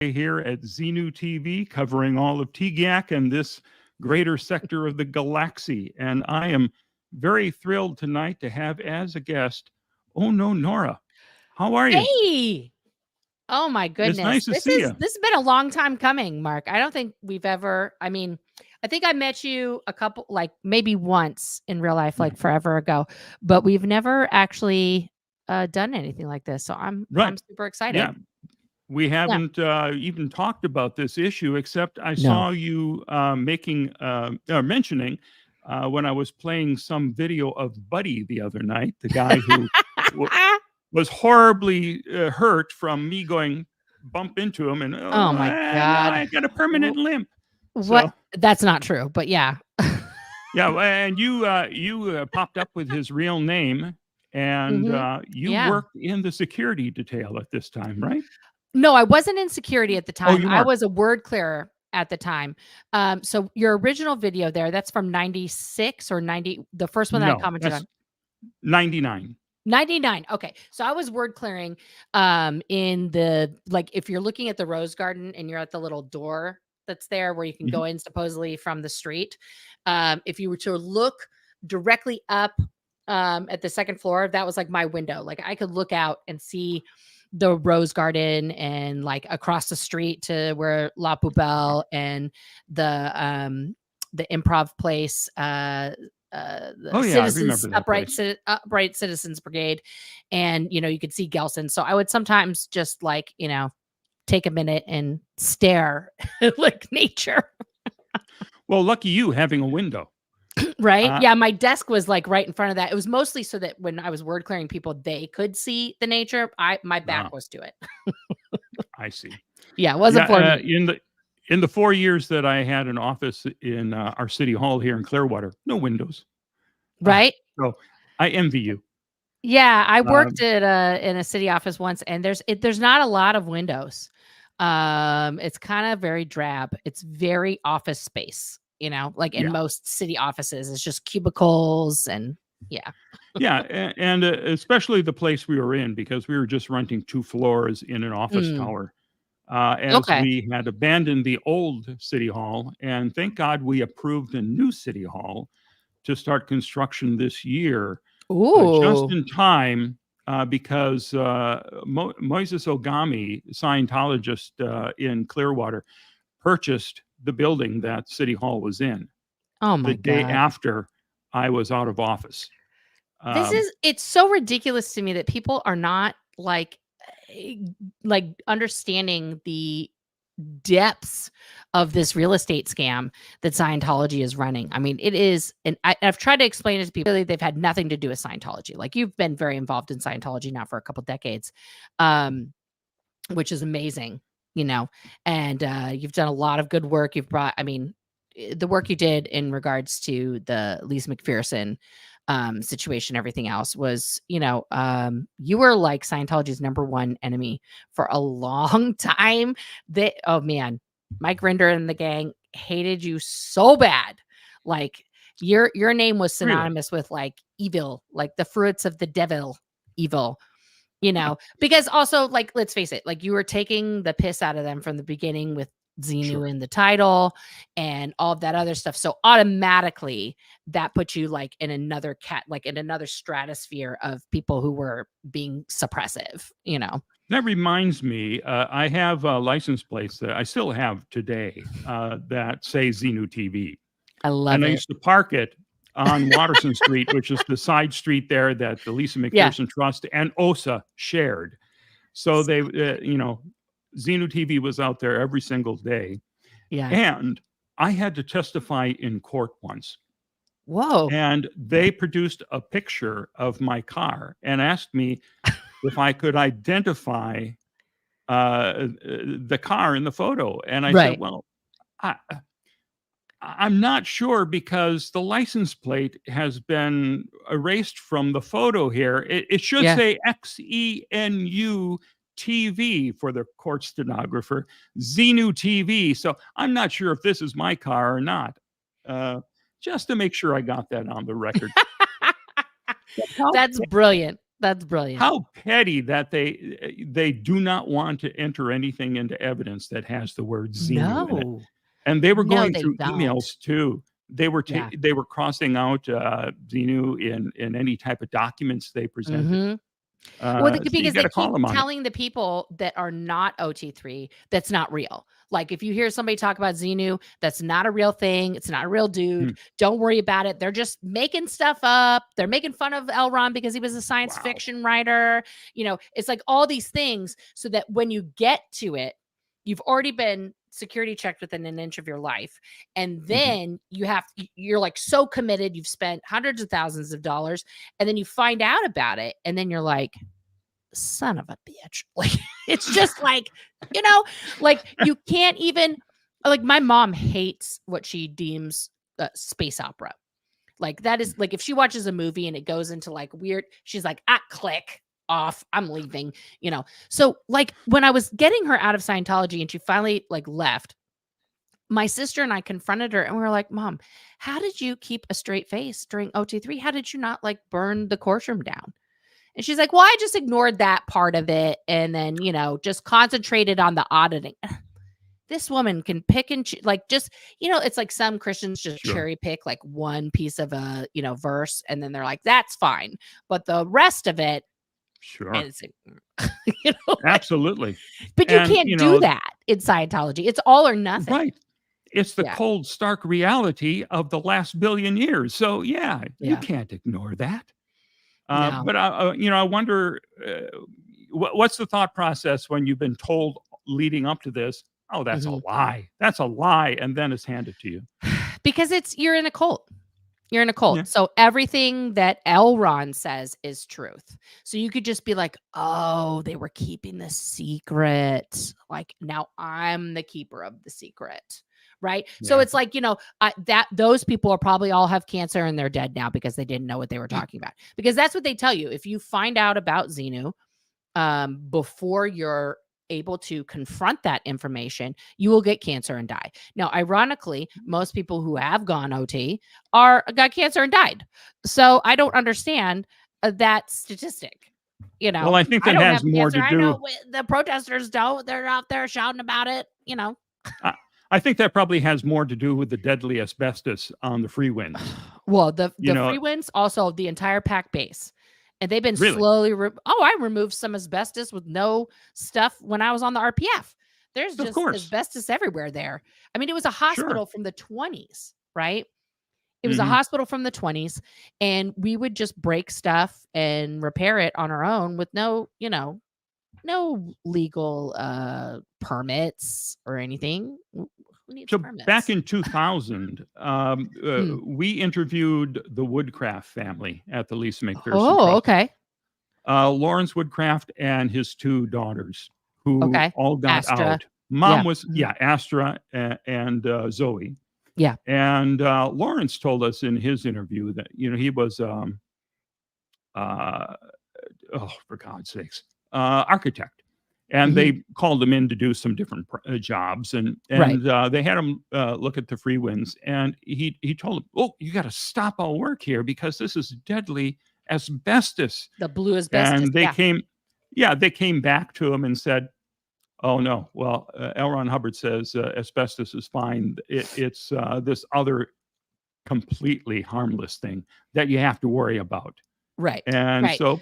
here at Xenu TV, covering all of TGAC and this greater sector of the galaxy. And I am very thrilled tonight to have as a guest, oh no, Nora. How are you? Hey! Oh my goodness. It's nice to see you. This has been a long time coming, Mark. I don't think we've ever, I think I met you a couple, like maybe once in real life, like forever ago, but we've never actually done anything like this. So I'm super excited. Yeah. We haven't even talked about this issue, except I saw you mentioning when I was playing some video of Buddy the other night, the guy who was horribly hurt from me going bump into him, and oh my God, I got a permanent limp. What? So, that's not true, but yeah. Yeah, and you popped up with his real name, and you worked in the security detail at this time, right? No, I wasn't in security at the time. I was a word clearer at the time. So your original video there, that's from 96 or 90, the first one that I commented on. 99. 99. Okay. So I was word clearing in the, like, if you're looking at the Rose Garden and you're at the little door that's there where you can go in supposedly from the street. If you were to look directly up at the second floor, that was like my window. Like I could look out and see the Rose Garden and like across the street to where La Poubelle and the Improv place, Citizens Upright Citizens Brigade, and you could see Gelson. So I would sometimes just like take a minute and stare like nature. Well, lucky you having a window. Right. Yeah. My desk was like right in front of that. It was mostly so that when I was word clearing people, they could see the nature. My back was to it. I see. Yeah. It wasn't for me. In the 4 years that I had an office in our city hall here in Clearwater, no windows. Right. So I envy you. Yeah. I worked in a city office once, and there's not a lot of windows. It's kind of very drab. It's very office space. Like in most city offices, it's just cubicles and and especially the place we were in, because we were just renting 2 floors in an office tower. We had abandoned the old city hall, and thank God we approved a new city hall to start construction this year. Just in time, because Moises Ogami, Scientologist in Clearwater, purchased the building that City Hall was in. Oh my God. The day after I was out of office. It's so ridiculous to me that people are not like understanding the depths of this real estate scam that Scientology is running. I mean, it is, and I've tried to explain it to people. They've had nothing to do with Scientology. Like, you've been very involved in Scientology now for a couple decades, which is amazing. And you've done a lot of good work. You've brought, the work you did in regards to the Lisa McPherson situation, everything else was, you were like Scientology's #1 enemy for a long time. Oh man, Mike Rinder and the gang hated you so bad. Like your name was synonymous with like evil, like the fruits of the devil, evil. Because also, like, let's face it, like, you were taking the piss out of them from the beginning with Xenu in the title and all of that other stuff. So automatically that puts you like in another stratosphere of people who were being suppressive, That reminds me, I have license plates that I still have today that say Xenu TV. I love it. I used to park it on Watterson Street, which is the side street there that the Lisa McPherson Trust and OSA shared. So they, Xenu TV was out there every single day. Yeah. And I had to testify in court once. Whoa. And they produced a picture of my car and asked me if I could identify the car in the photo. And I said, well, I'm not sure, because the license plate has been erased from the photo here. It should say XENU TV for the court stenographer, Xenu TV. So I'm not sure if this is my car or not. Just to make sure I got that on the record. That's brilliant. That's brilliant. How petty that they do not want to enter anything into evidence that has the word Xenu in it. No. And they were No, going they through don't. emails too. They were Yeah. they were crossing out Xenu in any type of documents they presented. Mhm. Well, So you because got they to call keep them on it. telling the people that are not OT3 that's not real. Like if you hear somebody talk about Xenu, that's not a real thing. It's not a real dude. Hmm. Don't worry about it. They're just making stuff up. They're making fun of L. Ron because he was a science Wow. fiction writer. It's like all these things so that when you get to it, you've already been security checked within an inch of your life. And then you're like so committed. You've spent hundreds of thousands of dollars and then you find out about it. And then you're like, son of a bitch. Like, it's just like, like you can't even, like, my mom hates what she deems space opera. Like, that is like, if she watches a movie and it goes into like weird, she's like, click off, I'm leaving, So, like, when I was getting her out of Scientology and she finally like left, my sister and I confronted her and we were like, Mom, how did you keep a straight face during OT3? How did you not like burn the courtroom down? And she's like, well, I just ignored that part of it and then, just concentrated on the auditing. This woman can pick and like just, it's like some Christians just Sure. cherry pick like one piece of a, verse and then they're like, that's fine. But the rest of it Sure. is, Absolutely. But you can't do that in Scientology. It's all or nothing. Right. It's the cold, stark reality of the last billion years. So you can't ignore that. No. But I wonder what's the thought process when you've been told leading up to this, oh, that's a lie. That's a lie. And then it's handed to you. Because you're in a cult. You're in a cult. Yeah. So everything that L. Ron says is truth. So you could just be like, oh, they were keeping the secret. Like, now I'm the keeper of the secret. Right. Yeah. So it's like, that those people are probably all have cancer and they're dead now because they didn't know what they were talking about. Because that's what they tell you. If you find out about Xenu before you're able to confront that information, you will get cancer and die. Now, ironically, most people who have gone OT got cancer and died. So I don't understand that statistic. Well, I think that has more to do. I know the protesters don't. They're out there shouting about it. I think that probably has more to do with the deadly asbestos on the free winds. Well, the free winds, also the entire pack base. And they've been slowly. I removed some asbestos with no stuff when I was on the RPF. There's just asbestos everywhere there. I mean, it was a hospital from the 20s, right? It was a hospital from the 20s. And we would just break stuff and repair it on our own with no legal permits or anything. Who needs permits? Back in 2000, we interviewed the Woodcraft family at the Lisa McPherson Trust. Okay. Lawrence Woodcraft and his two daughters, who all got out. Mom was Astra and Zoe. Yeah. And Lawrence told us in his interview that he was for God's sakes, architect. And they called him in to do some different jobs, and they had him look at the free winds, and he told him, "Oh, you got to stop all work here because this is deadly asbestos." The blue asbestos. And they came back to him and said, "Oh no, well, L. Ron Hubbard says asbestos is fine. It's this other completely harmless thing that you have to worry about." Right. And so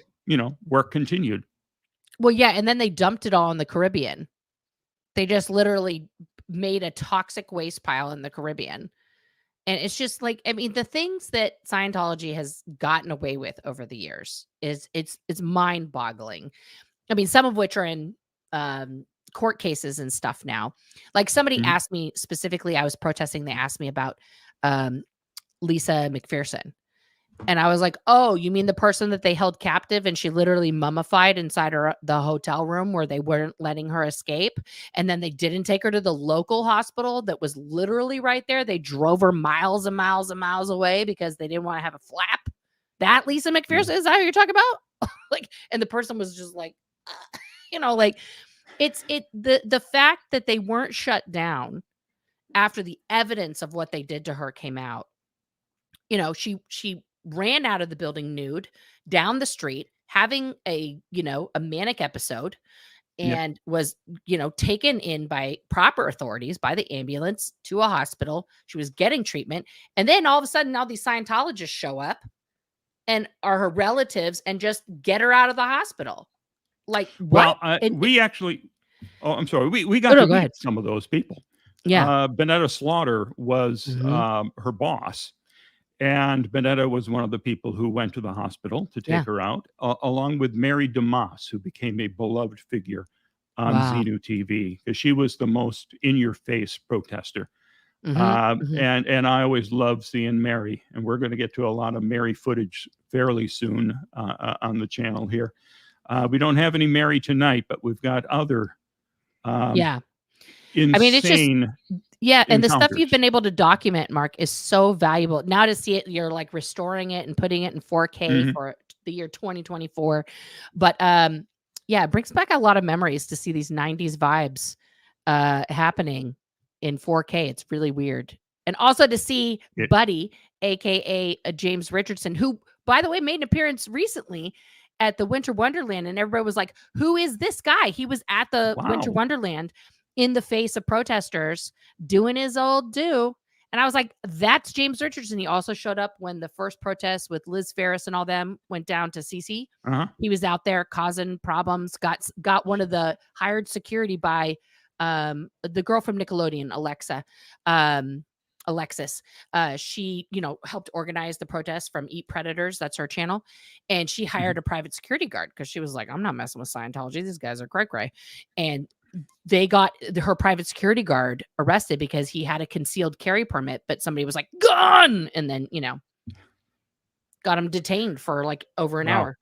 work continued. Well, yeah, and then they dumped it all in the Caribbean. They just literally made a toxic waste pile in the Caribbean. And it's just like, I mean, the things that Scientology has gotten away with over the years is it's mind-boggling. I mean, some of which are in court cases and stuff now. Like somebody asked me specifically, I was protesting, they asked me about Lisa McPherson. And I was like, oh, you mean the person that they held captive and she literally mummified inside the hotel room where they weren't letting her escape? And then they didn't take her to the local hospital that was literally right there. They drove her miles and miles and miles away because they didn't want to have a flap. That Lisa McPherson, is that who you're talking about? And the person was just like, the fact that they weren't shut down after the evidence of what they did to her came out. She ran out of the building nude down the street. having a manic episode, Yeah. and was, taken in by proper authorities, by the ambulance to a hospital. She was getting treatment. And then all of a sudden, now these Scientologists show up and are her relatives and just get her out of the hospital. Like, what? Well, we actually, oh, I'm sorry. We Oh, got no, to go meet ahead. some of those people. Yeah. Bonetta Slaughter was Mhm. her boss. And Bonetta was one of the people who went to the hospital to Yeah. take her out, along with Mary DeMoss, who became a beloved figure on Wow. Xenu TV, because she was the most in-your-face protester. Mhm. Mhm. And I always love seeing Mary, and we're going to get to a lot of Mary footage fairly soon on the channel here. We don't have any Mary tonight, but we've got other um, Yeah. I mean, it's just insane yeah, and the stuff you've encounters. been able to document, Mark, is so valuable. Now to see it, you're like restoring it and putting it in 4K Mhm. for the year 2024. But yeah, it brings back a lot of memories to see these 90s vibes happening in 4K. It's really weird. And also to see It, Buddy, aka James Richardson, who, by the way, made an appearance recently at the Winter Wonderland, and everybody was like, "Who is this guy?" He was at the Winter wow. Wonderland in the face of protesters doing his old do. And I was like, that's James Richardson. He also showed up when the first protest with Liz Ferris and all them went down to CC. Uh-huh. He was out there causing problems, got one of the hired security by the girl from Nickelodeon, Alexis. She, helped organize the protests from Eat Predators. That's her channel. And she hired Mhm. a private security guard because she was like, I'm not messing with Scientology. These guys are cray. And they got her private security guard arrested because he had a concealed carry permit, but somebody was like, gun. And then, got him detained for like over an Wow. hour.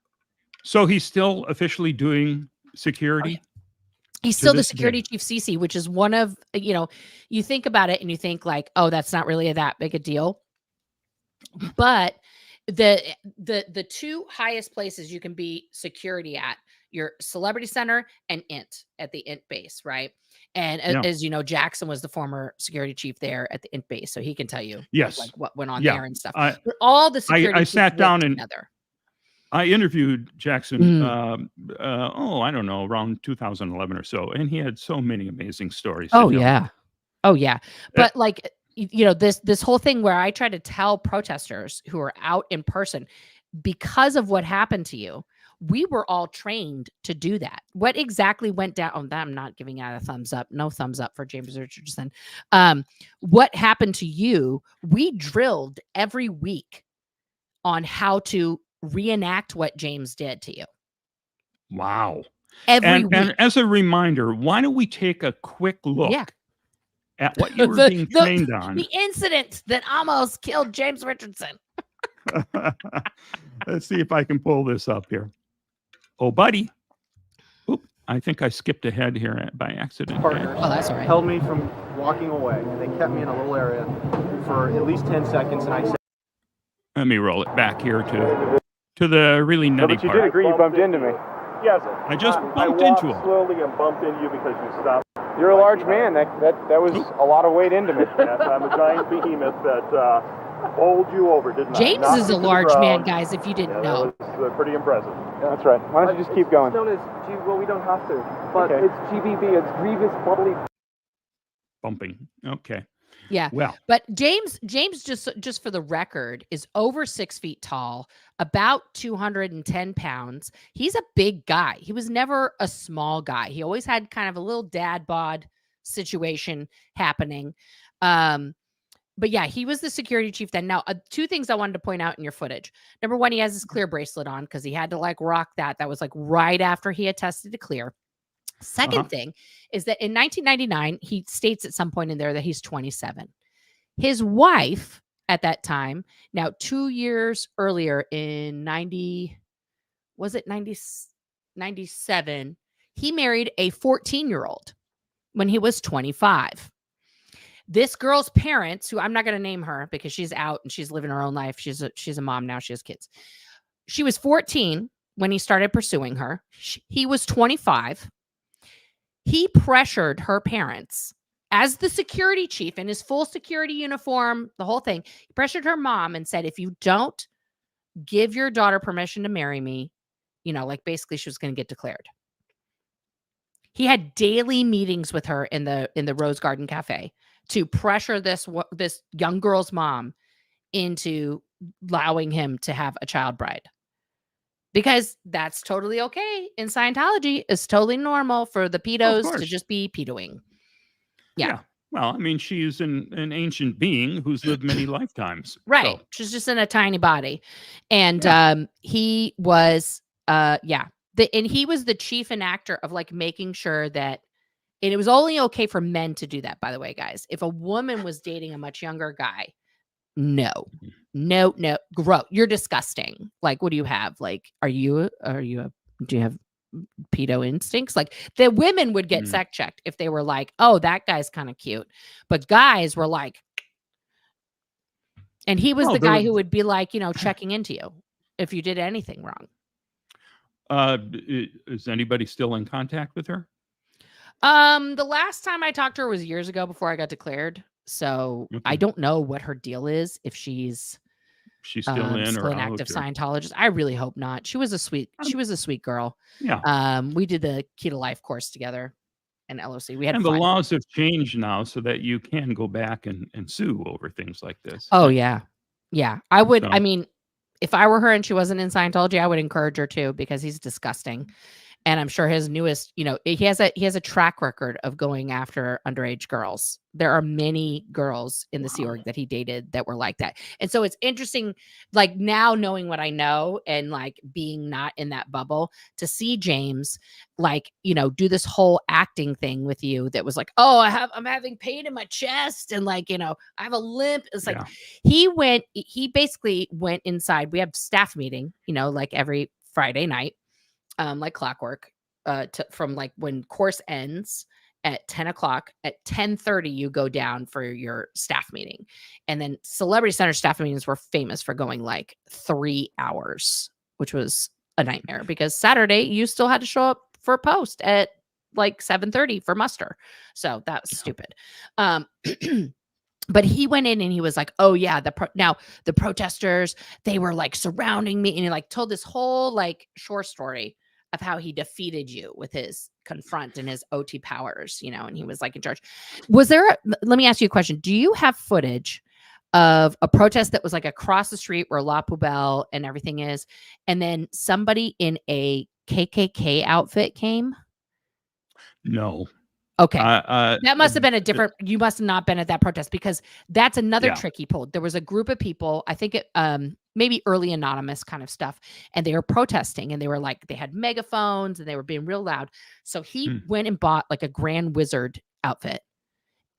So he's still officially doing Oh, yeah. security He's to still the this day. security chief CC, which is one of, you think about it and you think like, oh, that's not really that big a deal. But the two highest places you can be security at, your Celebrity Center and INT at the INT base, right? And Yeah. as you know, Jackson was the former security chief there at the INT base, so he can tell you Yes. like what went on Yeah. there and stuff. I But all the security I chiefs sat work down and together. I interviewed Jackson, Mm. I don't know, around 2011 or so, and he had so many amazing stories to Oh tell. yeah. Oh yeah. Uh, But like this whole thing where I try to tell protesters who are out in person, because of what happened to you, we were all trained to do that. What exactly went down? Oh, I'm not giving out a thumbs up. No thumbs up for James Richardson. What happened to you? We drilled every week on how to reenact what James did to you. Wow. Every And week. as a reminder, why don't we take a quick Yeah. look at what you were being trained on? The incident that almost killed James Richardson. Let's see if I can pull this up here. Oh, buddy. Oop, I think I skipped ahead here by accident. Partners Oh, that's all right. held me from walking away. They kept me in a little area for at least 10 seconds, and I said, Let me roll it back here to the really nutty but you part. did agree you bumped into me. Yes. I just I bumped walked into him. slowly and bumped into you because you stopped. You're a large man. That was a lot of weight into me. Yes, I'm a giant behemoth that bowled you over, didn't I? James Knocked is you a to the large man, ground. guys, if you didn't Yeah, know. that was pretty impressive. That's right. Why don't you just keep going? It's known as well, we don't have to, but Okay. it's GBB. It's grievous bodily. Bumping. Okay. Yeah. Well, But James just for the record is over 6 feet tall, about 210 pounds. He's a big guy. He was never a small guy. He always had kind of a little dad bod situation happening. But yeah, he was the security chief then. Now, two things I wanted to point out in your footage. Number one, he has his clear bracelet on because he had to like rock that. That was like right after he had tested to clear. Second thing is that in 1999, he states at some point in there that he's 27. His wife at that time, now 2 years earlier in 97, he married a 14-year-old when he was 25. This girl's parents, who I'm not going to name her because she's out and she's living her own life. She's a mom now. She has kids. She was 14 when he started pursuing her. He was 25. He pressured her parents as the security chief in his full security uniform, the whole thing. He pressured her mom and said, if you don't give your daughter permission to marry me, like basically she was going to get declared. He had daily meetings with her in the Rose Garden Cafe to pressure this young girl's mom into allowing him to have a child bride. Because that's totally okay in Scientology. It's totally normal for the pedos to just be pedoing. Yeah. Well, I mean, she's an ancient being who's lived many lifetimes. Right. So. She's just in a tiny body. And he was, and he was the chief enactor of like making sure that, and it was only okay for men to do that, by the way, guys. If a woman was dating a much younger guy, no, grow. You're disgusting. Like, what do you have? Like, do you have pedo instincts? Like, the women would get sex checked if they were like, oh, that guy's kind of cute. But guys were like, and he was the guy who would be like, checking into you if you did anything wrong. Is anybody still in contact with her? The last time I talked to her was years ago before I got declared. So I don't know what her deal is. If she's still in or an active Scientologist. I really hope not. She was a sweet girl. Yeah. We did the Key to Life course together in LOC. We had fun. The laws have changed now so that you can go back and sue over things like this. Oh yeah. Yeah. I would, I mean, if I were her and she wasn't in Scientology, I would encourage her to, because he's disgusting. And I'm sure his newest, he has a track record of going after underage girls. There are many girls in the Sea Org that he dated that were like that. And so it's interesting, like now knowing what I know and like being not in that bubble, to see James like, do this whole acting thing with you that was like, oh, I'm having pain in my chest. And like, I have a limp. It's like, he basically went inside. We have staff meeting, like every Friday night. Like clockwork, from like when course ends at 10 o'clock, at 10:30, you go down for your staff meeting. And then Celebrity Center staff meetings were famous for going like 3 hours, which was a nightmare because Saturday you still had to show up for post at like 7:30 for muster. So that was stupid. But he went in and he was like, oh yeah, now the protesters, they were like surrounding me, and he like told this whole like short story of how he defeated you with his confront and his OT powers, and he was like in charge. Let me ask you a question. Do you have footage of a protest that was like across the street where La Poubelle and everything is, and then somebody in a KKK outfit came? No. Okay. That must have been you must have not been at that protest, because that's another trick he pulled. There was a group of people, I think maybe early anonymous kind of stuff, and they were protesting, and they were like, they had megaphones and they were being real loud. So he went and bought like a Grand Wizard outfit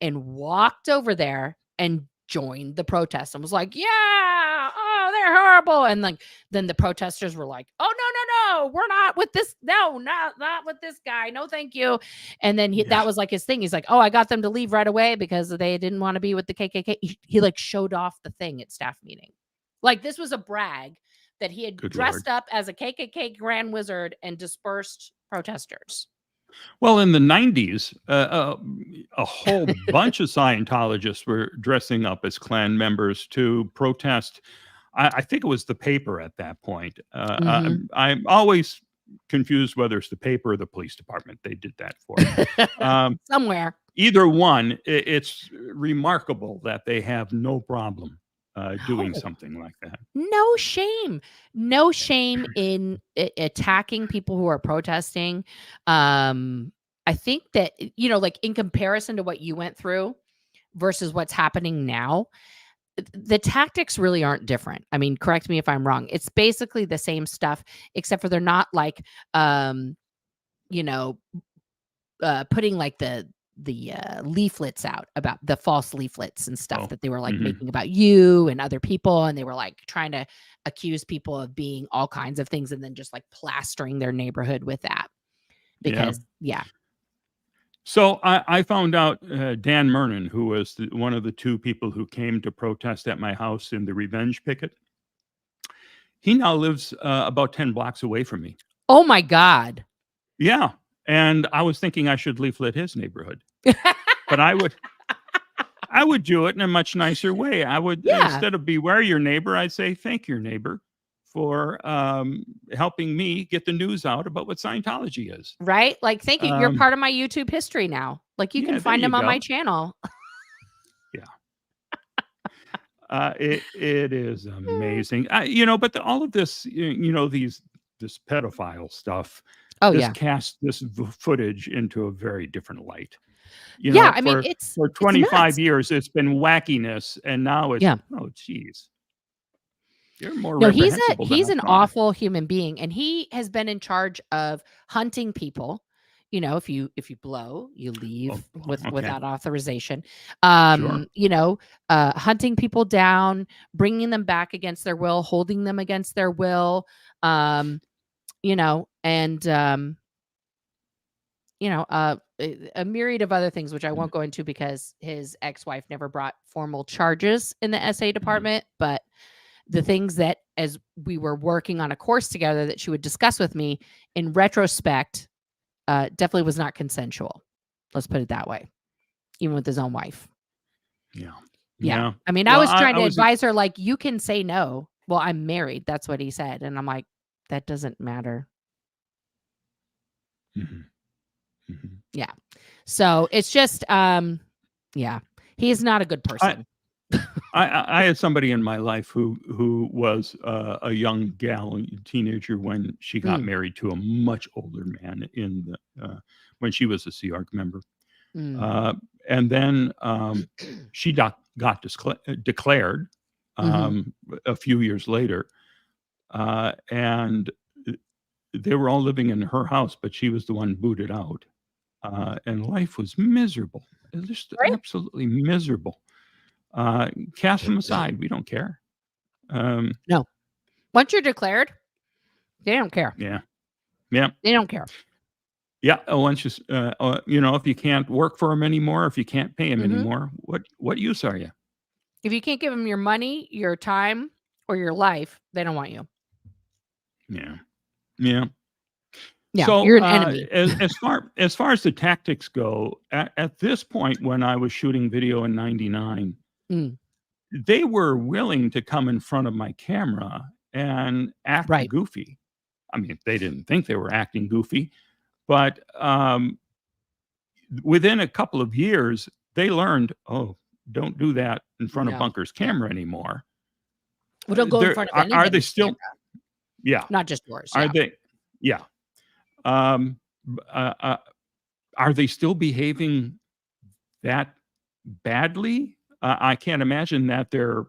and walked over there and joined the protest and was like, yeah, oh, they're horrible. And like, then the protesters were like, oh, no, we're not with this. No, not with this guy. No, thank you. And then that was like his thing. He's like, oh, I got them to leave right away because they didn't want to be with the KKK. He like showed off the thing at staff meeting. Like this was a brag that he had dressed up as a KKK Grand Wizard and dispersed protesters. Well, in the 90s, a whole bunch of Scientologists were dressing up as Klan members to protest. I think it was the paper at that point. I'm always confused whether it's the paper or the police department. They did that for somewhere. Either one, it's remarkable that they have no problem doing something like that. No shame in attacking people who are protesting. I think that, like in comparison to what you went through versus what's happening now, the tactics really aren't different. I mean, correct me if I'm wrong. It's basically the same stuff, except for they're not like, putting like the leaflets out, about the false leaflets and stuff that they were like making about you and other people. And they were like trying to accuse people of being all kinds of things and then just like plastering their neighborhood with that. Because, So I found out Dan Mernon, who was one of the two people who came to protest at my house in the revenge picket, he now lives about 10 blocks away from me. Oh my God. Yeah. And I was thinking I should leaflet his neighborhood, but I would do it in a much nicer way. I would, instead of beware your neighbor, I'd say, thank your neighbor for helping me get the news out about what Scientology is. Right? Like, thank you. You're part of my YouTube history now. Like, you Yeah, can there find you them on my go. channel. It is amazing. But all of this, this pedophile stuff, Oh, this yeah. casts this footage into a very different light. Yeah, I mean, For it's 25 nuts. years, it's been wackiness, and now it's, Yeah. oh, geez, you're more No, reprehensible than he's I an thought. awful human being, and he has been in charge of hunting people. If you blow, you leave Okay. without authorization. Sure. Hunting people down, bringing them back against their will, holding them against their will. And a myriad of other things, which I won't go into because his ex-wife never brought formal charges in the SA department. But the things that, as we were working on a course together, that she would discuss with me, in retrospect, definitely was not consensual. Let's put it that way. Even with his own wife. Yeah. I mean, I was trying to advise her, like, you can say no. Well, I'm married. That's what he said. And I'm like, that doesn't matter. Yeah. So it's just, he's not a good person. I had somebody in my life who was a young gal, teenager, when she got married to a much older man when she was a Sea Org member. And then she got declared a few years later, and they were all living in her house, but she was the one booted out, and life was miserable. It was just absolutely miserable. Cast them aside. We don't care. No. Once you're declared, they don't care. Yeah. They don't care. Yeah. Once if you can't work for them anymore, if you can't pay them anymore, what use are you? If you can't give them your money, your time, or your life, they don't want you. Yeah. So you're an enemy. as far as the tactics go, at this point, when I was shooting video in '99, they were willing to come in front of my camera and act goofy. I mean, they didn't think they were acting goofy, but within a couple of years, they learned, oh, don't do that in front of Bunker's camera anymore. Well, don't go in front of anybody's Are they still? camera. Yeah. Not just yours. Are they? Yeah. Are they still behaving that badly? I can't imagine that they're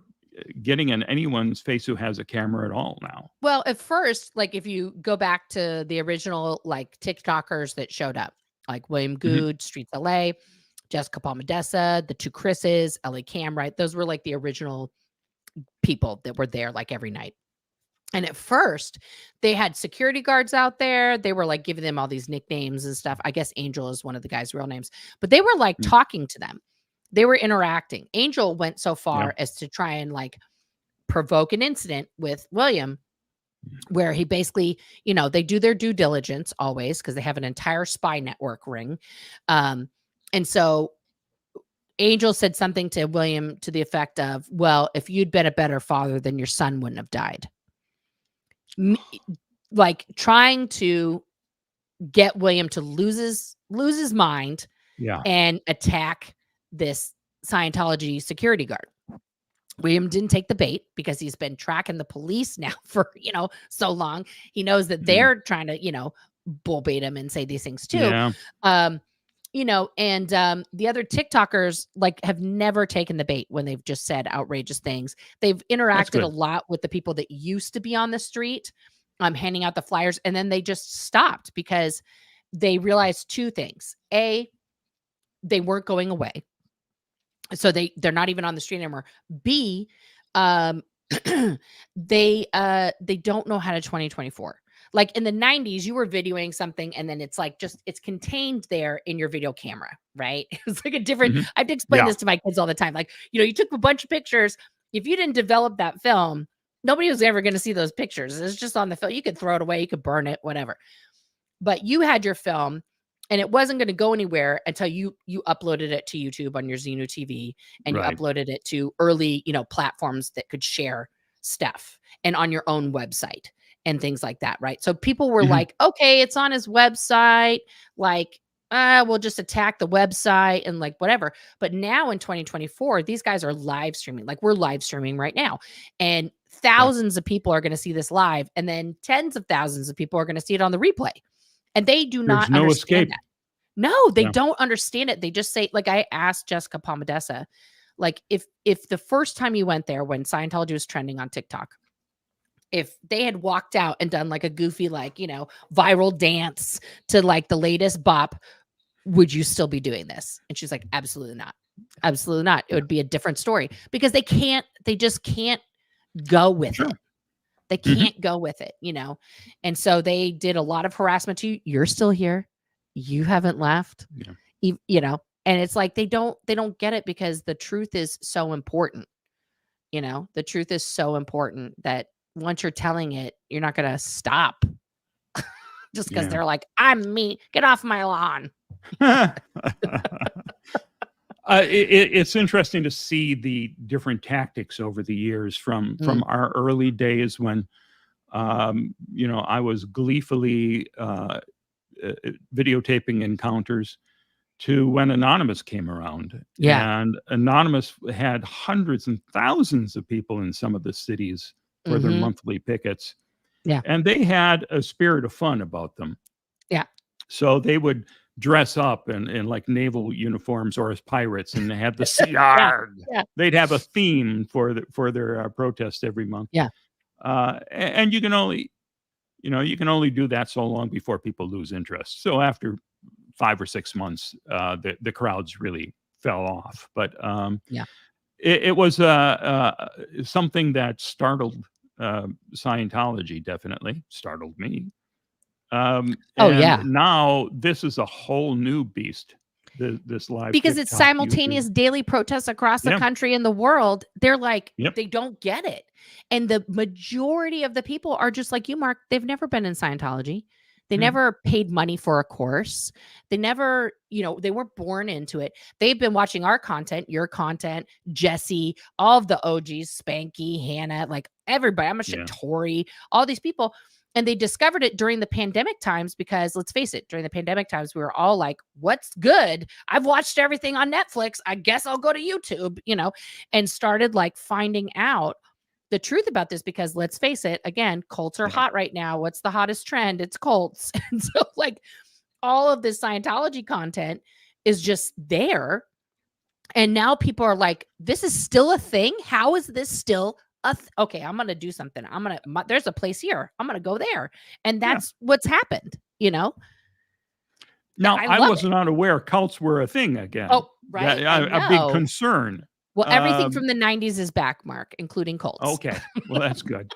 getting in anyone's face who has a camera at all now. Well, at first, like, if you go back to the original, like, TikTokers that showed up, like William Good, Streets LA, Jessica Palmadessa, the two Chris's, LA Cam, right? Those were like the original people that were there like every night. And at first, they had security guards out there. They were like giving them all these nicknames and stuff. I guess Angel is one of the guy's real names, but they were like talking to them. They were interacting. Angel went so far as to try and like provoke an incident with William, where he basically, they do their due diligence always because they have an entire spy network ring. And so Angel said something to William to the effect of, well, if you'd been a better father, then your son wouldn't have died. Like trying to get William to lose his mind and attack this Scientology security guard. William didn't take the bait because he's been tracking the police now for, so long. He knows that they're trying to, bull bait him and say these things too. And the other TikTokers like have never taken the bait when they've just said outrageous things. They've interacted a lot with the people that used to be on the street, handing out the flyers, and then they just stopped because they realized two things. A, they weren't going away. So they're not even on the street anymore. B, they don't know how to 2024. Like in the 90s, you were videoing something and then it's like it's contained there in your video camera, right? It's like a different, I have to explain this to my kids all the time. Like, you took a bunch of pictures. If you didn't develop that film, nobody was ever going to see those pictures. It's just on the film. You could throw it away, you could burn it, whatever. But you had your film and it wasn't going to go anywhere until you uploaded it to YouTube on your Xenu TV and you uploaded it to early, platforms that could share stuff and on your own website and things like that, right? So people were like, okay, it's on his website, like, we'll just attack the website and like whatever. But now in 2024, these guys are live streaming. Like we're live streaming right now. And thousands of people are going to see this live. And then tens of thousands of people are going to see it on the replay. And they do not no understand escape. that. No, they don't understand it. They just say, like I asked Jessica Pomadessa, like if the first time you went there when Scientology was trending on TikTok, if they had walked out and done like a goofy, like, you know, viral dance to like the latest bop, would you still be doing this? And she's like, absolutely not. Absolutely not. It would be a different story because they just can't go with it. They can't go with it, you know? And so they did a lot of harassment to you. You're still here. You haven't left, you know? And it's like, they don't get it because the truth is so important. You know, the truth is so important that once you're telling it, you're not going to stop just because they're like, I'm me, get off my lawn. It's interesting to see the different tactics over the years from our early days when, you know, I was gleefully videotaping encounters to when Anonymous came around. And Anonymous had hundreds and thousands of people in some of the cities for their monthly pickets. And they had a spirit of fun about them. So they would dress up in like naval uniforms or as pirates, and they had the yard. They'd have a theme for their protest every month. And you can only do that so long before people lose interest. So after 5 or 6 months, the crowds really fell off. But it was something that startled Scientology. Definitely startled me. Now this is a whole new beast. This live because it's simultaneous daily protests across the country and the world. They're like, they don't get it. And the majority of the people are just like you, Mark. They've never been in Scientology. They never paid money for a course. They never, you know, they weren't born into it. They've been watching our content, your content, Jesse, all of the OGs, Spanky, Hannah, like everybody. I'm a shit, Tori, all these people. And they discovered it during the pandemic times because, let's face it, during the pandemic times, we were all like, what's good? I've watched everything on Netflix. I guess I'll go to YouTube, you know, and started like finding out the truth about this because, let's face it, again, cults are hot right now. What's the hottest trend? It's cults. And so like all of this Scientology content is just there. And now people are like, this is still a thing. How is this still okay, I'm going to do something. There's a place here. I'm going to go there. And that's what's happened, you know? Now, I wasn't unaware cults were a thing again. Oh, right. A big concern. Well, everything from the 90s is back, Mark, including cults. Okay. Well, that's good.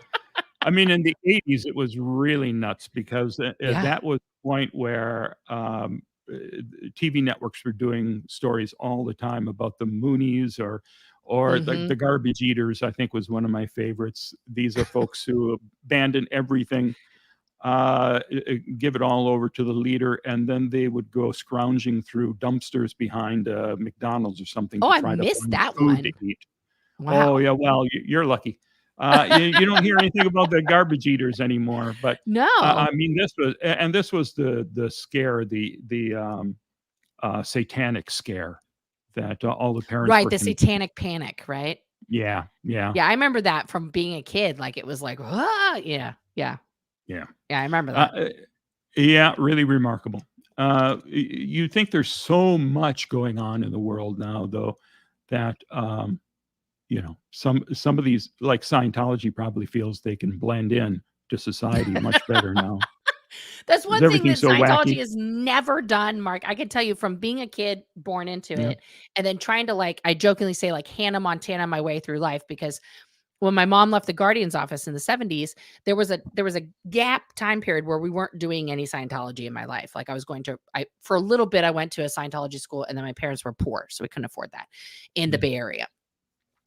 I mean, in the 80s, it was really nuts because that was the point where TV networks were doing stories all the time about the Moonies or the garbage eaters, I think was one of my favorites. These are folks who abandon everything, give it all over to the leader, and then they would go scrounging through dumpsters behind McDonald's or something. Oh, I missed that one. To eat. Wow. Oh, yeah. Well, you're lucky. You don't hear anything about the garbage eaters anymore. But no, I mean, this was the scare, the satanic scare. That all the parents the satanic panic, right? Yeah. I remember that from being a kid. Like it was like, yeah. I remember that. Yeah, really remarkable. You think there's so much going on in the world now, though, that you know, some of these, like Scientology, probably feels they can blend in to society much better now. That's one thing that Scientology has never done, Mark. I can tell you from being a kid born into it and then trying to, like, I jokingly say, like, Hannah Montana my way through life, because when my mom left the Guardian's office in the 70s, there was a gap time period where we weren't doing any Scientology in my life. Like for a little bit, I went to a Scientology school, and then my parents were poor, so we couldn't afford that in the Bay Area.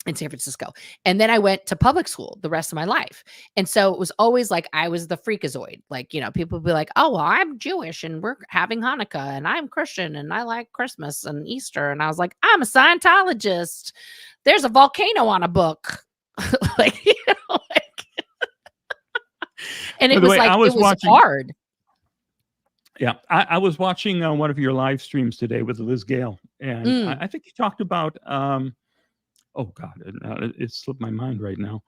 In San Francisco. And then I went to public school the rest of my life. And so it was always like, I was the freakazoid. Like, you know, people would be like, oh, well, I'm Jewish and we're having Hanukkah and I'm Christian and I like Christmas and Easter. And I was like, I'm a Scientologist. There's a volcano on a book. Like, you know, And By it the was way, like, I it was was watching. hard. Yeah, I was watching one of your live streams today with Liz Gale, and I think you talked about. Oh God, it slipped my mind right now.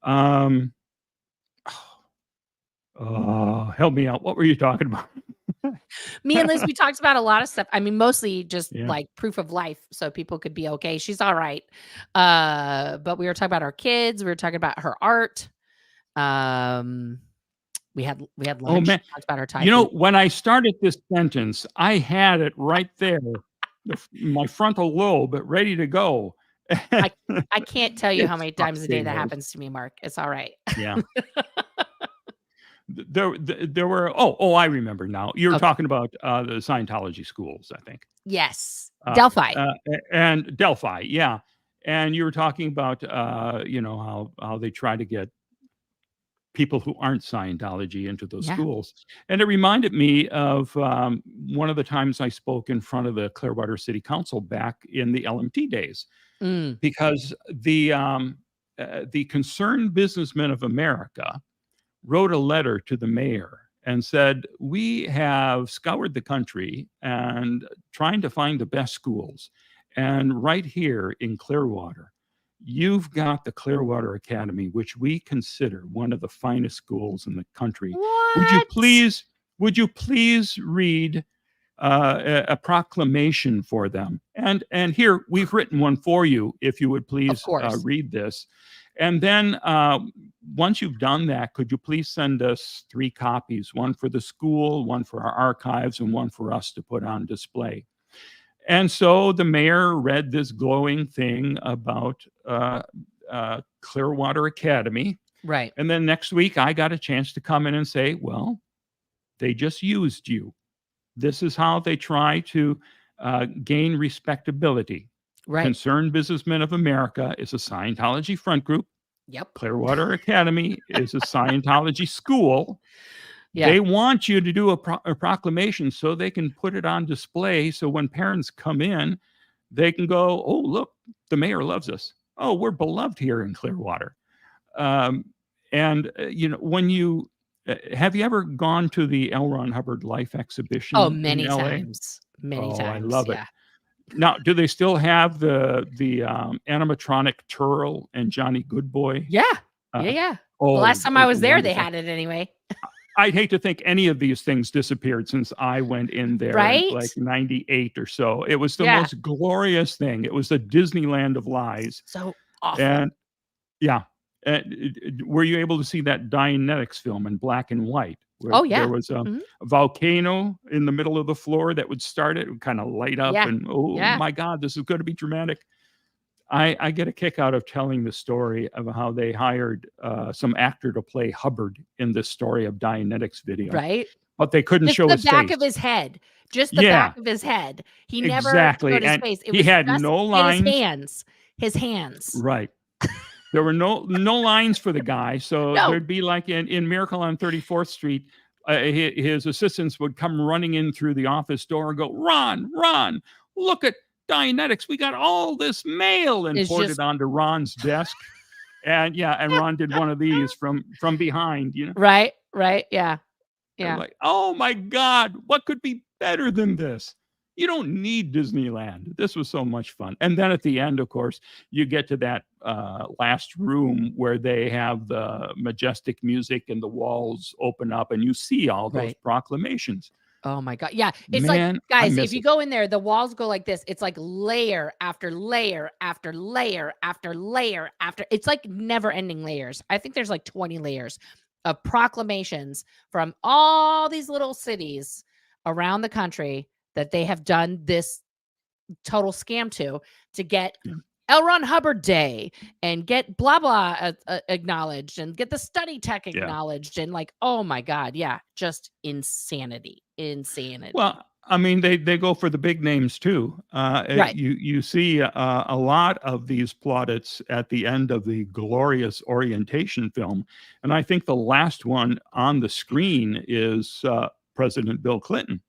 Um, oh, help me out. What were you talking about? Me and Liz, we talked about a lot of stuff. I mean, mostly just Yeah. like proof of life, so people could be okay. She's all right. But we were talking about our kids. We were talking about her art. We had Oh lunch. man, Talked about her Thai you know, food. when I started this sentence, I had it right there, my frontal lobe ready to go. I can't tell you how It's many tough times a day seeing that those. happens to me, Mark. It's all right. Yeah. There were I remember now. You were Okay. talking about the Scientology schools, I think. Yes. Uh, Delphi. and Delphi, yeah. And you were talking about how they try to get people who aren't Scientology into those Yeah. schools. And it reminded me of one of the times I spoke in front of the Clearwater City Council back in the LMT days, because the Concerned Businessmen of America wrote a letter to the mayor and said, we have scoured the country and trying to find the best schools. And right here in Clearwater, you've got the Clearwater Academy, which we consider one of the finest schools in the country. Would you What? please read a proclamation for them? And here, we've written one for you, if you would Of please course. read this. And then once you've done that, could you please send us 3 copies, one for the school, one for our archives, and one for us to put on display? And so the mayor read this glowing thing about Clearwater Academy. Right. And then next week, I got a chance to come in and say, well, they just used you. This is how they try to gain respectability. Right. Concerned Businessmen of America is a Scientology front group. Yep. Clearwater Academy is a Scientology school. Yeah. They want you to do a proclamation so they can put it on display. So when parents come in, they can go, oh, look, the mayor loves us. Oh, we're beloved here in Clearwater. When you have you ever gone to the L. Ron Hubbard Life Exhibition Oh, in many LA? times. Many times. I love it. Yeah. Now, do they still have the animatronic Turl and Johnny Goodboy? Yeah. Uh, Yeah. The Oh, last time I was there, they wonderful. had it anyway. I'd hate to think any of these things disappeared since I went in there in Right? like 98 or so. It was the Yeah. most glorious thing. It was the Disneyland of lies. So awful. And yeah. Were you able to see that Dianetics film in black and white? Where Oh, yeah. there was a volcano in the middle of the floor that would start it, would kind of light up, Yeah. and oh Yeah. my God, this is going to be dramatic. I get a kick out of telling the story of how they hired some actor to play Hubbard in this story of Dianetics video, Right? but they couldn't Just show the his back face. of his head. Just the Yeah, back of his head. He never exactly. showed his And face. It he was had just no in lines. his hands. His hands. Right. There were no lines for the guy. So No. there'd be like in Miracle on 34th Street, his assistants would come running in through the office door and go, Ron, look at Dianetics. We got all this mail, and It's poured just it onto Ron's desk. And Ron did one of these from behind, right. Yeah. And Yeah. like, oh my God, what could be better than this? You don't need Disneyland. This was so much fun. And then at the end, of course, you get to that last room where they have the majestic music and the walls open up and you see all those Right. proclamations. Oh my God. Yeah. It's Man, like, I guys, miss if you it. go in there, the walls go like this. It's like layer after layer after layer after layer after. It's like never ending layers. I think there's like 20 layers of proclamations from all these little cities around the country that they have done this total scam to get Yeah. L. Ron Hubbard Day and get blah blah acknowledged and get the study tech Yeah. acknowledged and like, oh my God, yeah, just insanity. Well, I mean, they go for the big names too. Right. You see a lot of these plaudits at the end of the glorious orientation film, and I think the last one on the screen is President Bill Clinton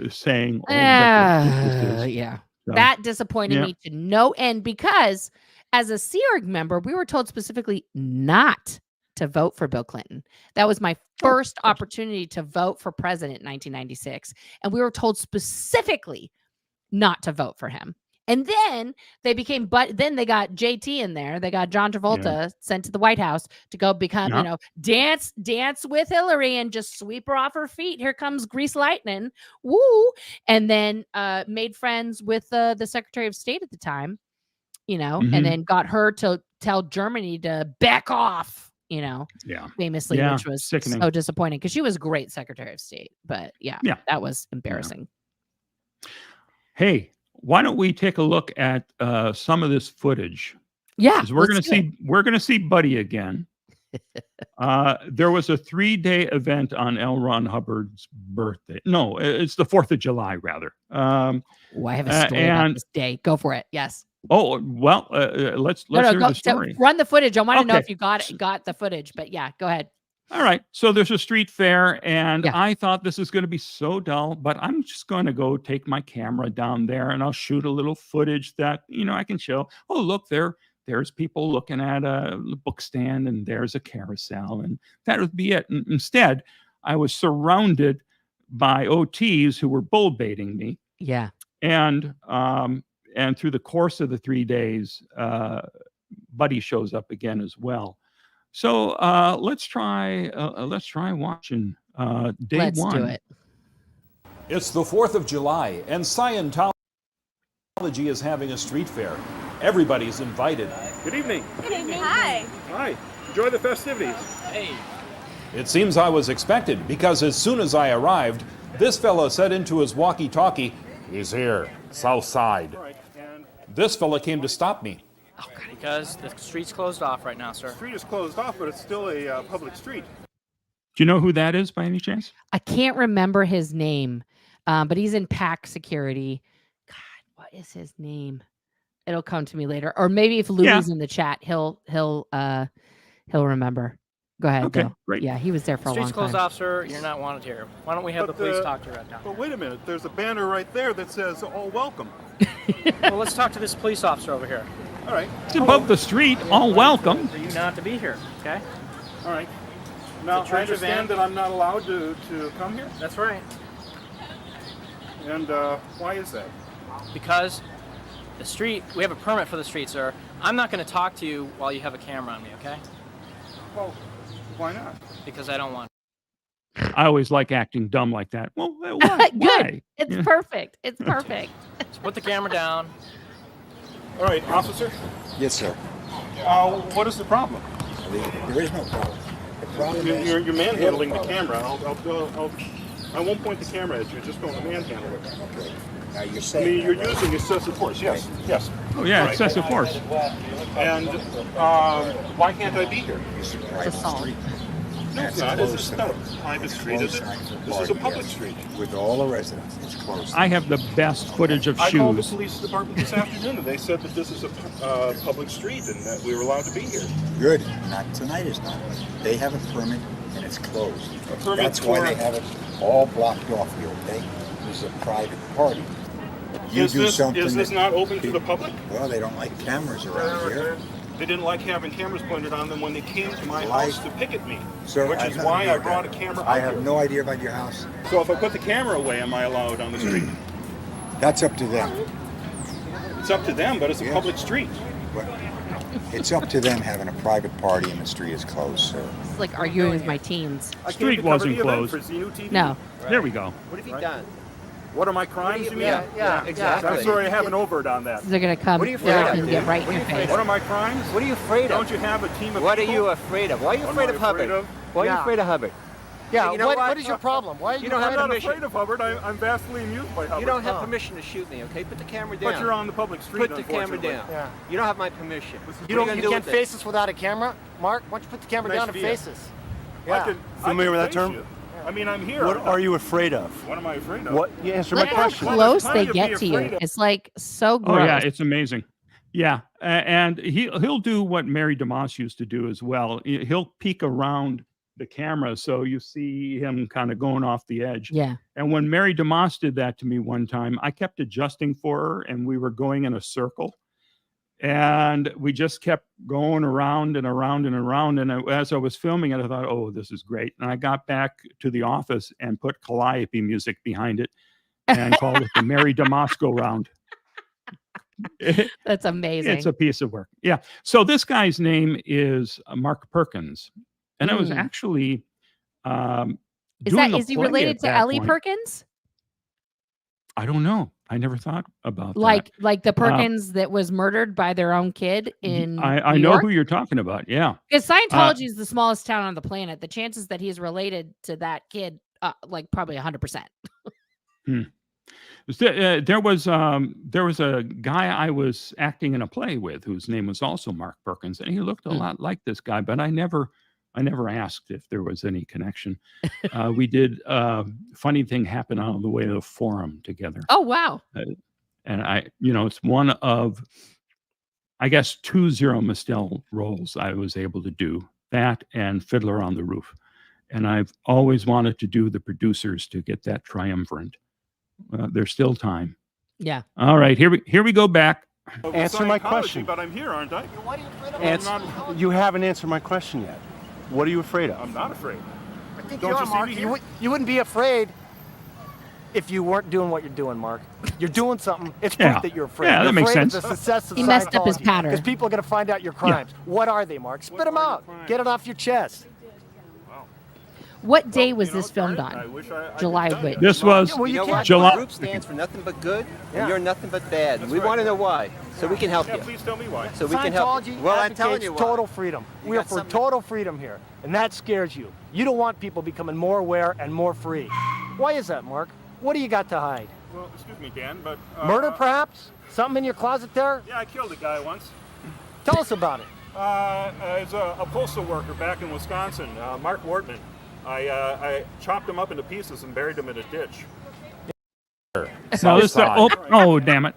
saying, "Oh, Yeah. So, That disappointed yeah. me to no end because as a Sea Org member, we were told specifically not to vote for Bill Clinton. That was my first opportunity to vote for president in 1996. And we were told specifically not to vote for him. And then they became, but then they got JT in there. They got John Travolta sent to the White House to go become, dance with Hillary and just sweep her off her feet. Here comes Grease Lightning. Woo. And then made friends with the Secretary of State at the time, and then got her to tell Germany to back off, famously, which was sickening. So disappointing because she was a great Secretary of State. But that was embarrassing. Hey, why don't we take a look at some of this footage? Yeah, we're gonna see Buddy again. There was a 3-day event on L. Ron Hubbard's birthday. No, it's the 4th of July, rather. I have a story about this day. Go for it. Yes. Oh well, let's hear the story. Run the footage. I want to know if you got the footage. But yeah, go ahead. All right. So there's a street fair, and I thought this is going to be so dull, but I'm just going to go take my camera down there, and I'll shoot a little footage that I can show. Oh, look, there's people looking at a book stand, and there's a carousel, and that would be it. And instead, I was surrounded by OTs who were bull baiting me. Yeah. And through the course of the 3 days, Buddy shows up again as well. So let's try watching day one. Let's do it. It's the 4th of July, and Scientology is having a street fair. Everybody's invited. Good evening. Good evening. Hi. Hi. Enjoy the festivities. Hey. It seems I was expected, because as soon as I arrived, this fella said into his walkie-talkie, "He's here, south side." All right. And This fella came to stop me. because the street's closed off right now, sir. the street is closed off, but it's still a public street. Do you know who that is by any chance? I can't remember his name, but he's in PAC security. God, what is his name? It'll come to me later, or maybe if Louis is in the chat, he'll remember. Go ahead. Okay, Bill. great. Yeah, he was there for a long Street's closed time. off, sir. You're not wanted here. Why don't we have the police talk to you right now? But wait a minute. There's a banner right there that says "All welcome." Well, let's talk to this police officer over here. All right. It's above the street. All welcome. For you not to be here, okay? All right. Now I understand that I'm not allowed to come here. That's right. And why is that? Because the street, we have a permit for the street, sir. I'm not going to talk to you while you have a camera on me, okay? Well, why not? Because I don't want. I always like acting dumb like that. Well, why? Good. Why? It's perfect. It's perfect. So put the camera down. All right, officer. Yes, sir. What is the problem? There is no problem. The problem is... You're manhandling the camera. I won't point the camera at you. Just don't manhandle it. Okay. Now you're I saying... mean, you're using excessive force. Yes. Yes. Oh yeah, excessive force. And why can't I be here? It's a private assault. street. No, it's not. This is not a private street, is it? This is a public street. With all the residents. It's closed. I have the best footage of I called the shoes. police department this afternoon, and they said that this is a public street and that we were allowed to be here. Good. Not tonight is not. They have a permit and it's closed. A permit That's why for- they have it all blocked off here, okay? This is a private party. You Is do this something not that- open to the public? Well, they don't like cameras around here. They didn't like having cameras pointed on them when they came to my Why? house to picket me, Sir, which is why I brought a camera I out have here. no idea about your house. So if I put the camera away, am I allowed on the street? That's up to them. It's up to them, but it's a Yes. public street. But it's up to them having a private party and the street is closed, sir. It's like arguing with my teens. I came Street to cover wasn't the event closed. for Xenu TV. No. There we go. What have you Right. done? What are my crimes, you mean? Yeah, exactly. I'm sorry, I haven't overt on that. They're going to come What are you afraid of, and dude? get right in What are your you afraid face. What are my crimes? What are you afraid of? Don't you have a team of What are people? you afraid of? Why are you What am afraid I of Hubbard? afraid of? Why are you Yeah. afraid of Hubbard? Yeah, You know what is your problem? Why are you, You don't have I'm not permission. afraid of Hubbard. I'm vastly amused by Hubbard. You don't have permission to shoot me, okay? Put the camera down. But you're on the public street, Put the camera unfortunately. down. Yeah. You don't have my permission. You What are you gonna do can't with it? face us without a camera? Mark, why don't you put the camera Nice down and view. face us? I Yeah. can Familiar with that face term? you. I mean, I'm here. What are you afraid of? What am I afraid of? What? You answer Look my how question. close Well, they there's plenty get to to be you. afraid of. It's like so Oh gross. yeah, it's amazing. Yeah, and he'll do what Mary DeMoss used to do as well. He'll peek around the camera so you see him kind of going off the edge. Yeah. And when Mary DeMoss did that to me one time, I kept adjusting for her, and we were going in a circle. And we just kept going around and around and around. And as I was filming it, I thought, oh, this is great. And I got back to the office and put Calliope music behind it and called it the Mary Damasco round. That's amazing. It's a piece of work. Yeah. So this guy's name is Mark Perkins. And I was actually is he related to Ellie Perkins? I don't know. I never thought about like that. Like the Perkins that was murdered by their own kid in I New know York? who you're talking about. Yeah. Because Scientology is the smallest town on the planet. The chances that he's related to that kid, like probably 100%. There was a guy I was acting in a play with whose name was also Mark Perkins, and he looked a lot like this guy, but I never asked if there was any connection. We did a funny thing happen on the way to the forum together. Oh, wow. And it's one of, I guess, 2 Zero Mistel roles I was able to do, that and Fiddler on the Roof. And I've always wanted to do the producers to get that triumvirate. There's still time. Yeah. All right, here we go back. Answer my question. But I'm here, aren't I? You haven't answered my question yet. What are you afraid of? I'm not afraid. I think Don't you are, you see Mark. me here? You wouldn't be afraid if you weren't doing what you're doing, Mark. You're doing something. It's proof that you're afraid. Yeah, that makes sense. The success of He messed up his Scientology, pattern. because people are going to find out your crimes. What are they, Mark? Spit them out. Get it off your chest. What day was this filmed on? July which? This was July. The group stands for nothing but good, and you're nothing but bad. And we want to know why, so we can help you. Please tell me why. So we can help you. Scientology Well, I'm telling you advocates why. total freedom. We are for total freedom here, and that scares you. You don't want people becoming more aware and more free. Why is that, Mark? What do you got to hide? Well, excuse me, Dan, but... Murder, perhaps? Something in your closet there? Yeah, I killed a guy once. Tell us about it. As a postal worker back in Wisconsin, Mark Wortman. I chopped him up into pieces and buried him in a ditch. No, damn it.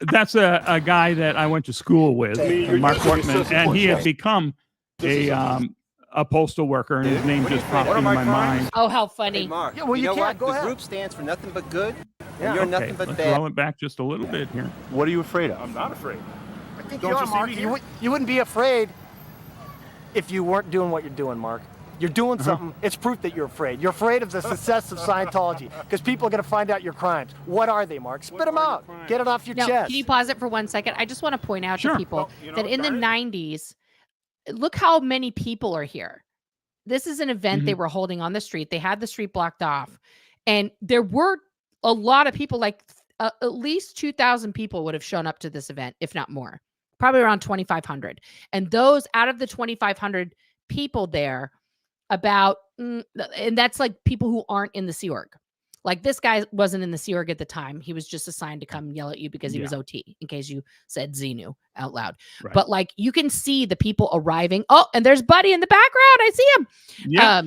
That's a guy that I went to school with, Mark Wortman, and he had become a postal worker, and his name just popped into my mind. Oh, how funny. Hey, Mark, Yeah, well, you you know can't. what? Go The ahead. group stands for nothing but good, Yeah. and you're Okay, nothing but let's bad. roll it back just a little bit here. What are you afraid of? I'm not afraid. I think Don't you you are, see Mark. me here? You wouldn't be afraid if you weren't doing what you're doing, Mark. You're doing something. It's proof that you're afraid. You're afraid of the success of Scientology because people are going to find out your crimes. What are they, Mark? Spit them out. Get it off your Now, chest. can you pause it for 1 second? I just want to point out to Sure. people Well, that in the 90s, look how many people are here. This is an event they were holding on the street. They had the street blocked off. And there were a lot of people, like at least 2,000 people would have shown up to this event, if not more. Probably around 2,500. And those out of the 2,500 people there, and that's like people who aren't in the Sea Org. Like this guy wasn't in the Sea Org at the time. He was just assigned to come yell at you because he was OT, in case you said Xenu out loud. Right. But like you can see the people arriving. Oh, and there's Buddy in the background. I see him. Yeah.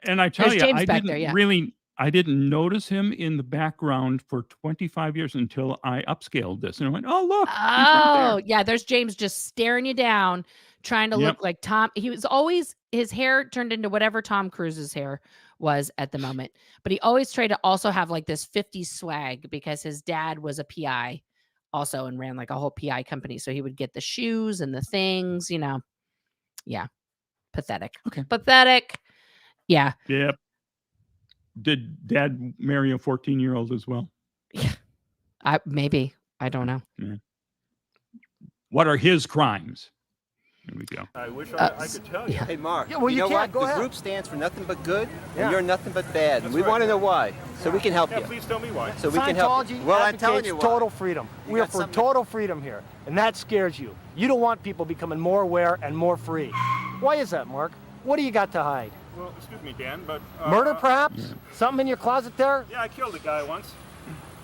And I tell you, I didn't notice him in the background for 25 years until I upscaled this. And I went, oh, look. He's right there. Yeah. There's James just staring you down, trying to look like Tom. He was always, his hair turned into whatever Tom Cruise's hair was at the moment. But he always tried to also have like this 50s swag because his dad was a PI also and ran like a whole PI company. So he would get the shoes and the things, Yeah. Pathetic. Okay. Pathetic. Yeah. Yep. Did Dad marry a 14-year-old as well? Yeah. Maybe. I don't know. Yeah. What are his crimes? Here we go. I wish I could tell you. Hey, Mark, Yeah, well, you you know can't. what? Go The ahead. group stands for nothing but good, Yeah. and you're nothing but bad. And we right. want to know why, so we can help Yeah, you. please tell me why. So we can help you. Scientology Well, I'm telling advocates you why. total freedom. You We are got for something- total freedom here, and that scares you. You don't want people becoming more aware and more free. Why is that, Mark? What do you got to hide? Well, excuse me, Dan, but... Murder, perhaps? Something in your closet there? Yeah, I killed a guy once.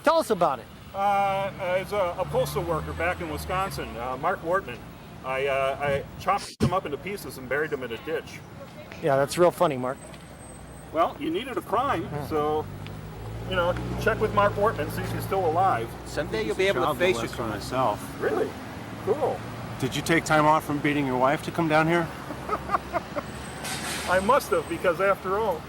Tell us about it. As a postal worker back in Wisconsin, Mark Wortman. I chopped him up into pieces and buried him in a ditch. Yeah, that's real funny, Mark. Well, you needed a crime, so, check with Mark Wortman, see if he's still alive. Someday you'll be able to face your crime. myself. Really? Cool. Did you take time off from beating your wife to come down here? I must have, because after all,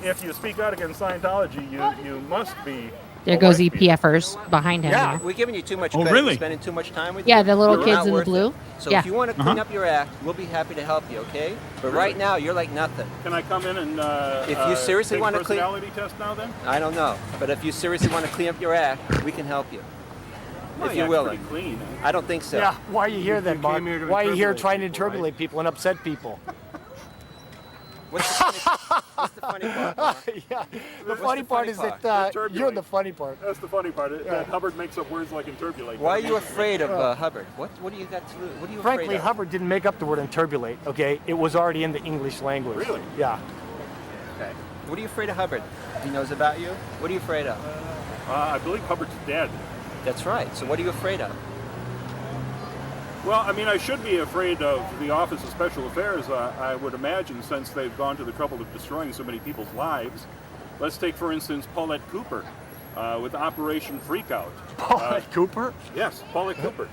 if you speak out against Scientology, you must be There goes EPFers behind him. Yeah, there. we're giving you too much Oh, credit. really? We're spending too much time with Yeah, you. the little You're kids not in the worth it. blue. So Yeah. if you want to clean up your act, we'll be happy to help you, okay? But right now, you're like nothing. Can I come in and If you seriously take want a to clean- personality test now then? I don't know. But if you seriously want to clean up your act, we can help you. My If you're act's willing. pretty clean. I don't think so. Yeah, why are you here then, Mark? came here to Why are you here interpolate trying to people, right? interpolate people and upset people? What's the funny part? Mark? Yeah, the What's funny the part funny is part? that Interpolate. you're the funny part. That's the funny part. That Hubbard makes up words like interpolate. Why are you afraid of Hubbard? What do you got to lose? What are you Frankly, afraid of? Hubbard didn't make up the word interpolate, okay? It was already in the English language. Really? Yeah. Okay. What are you afraid of Hubbard? He knows about you? What are you afraid of? I believe Hubbard's dead. That's right. So what are you afraid of? Well, I mean, I should be afraid of the Office of Special Affairs, I would imagine, since they've gone to the trouble of destroying so many people's lives. Let's take, for instance, Paulette Cooper with Operation Freakout. Paulette Cooper? Yes, Paulette Cooper.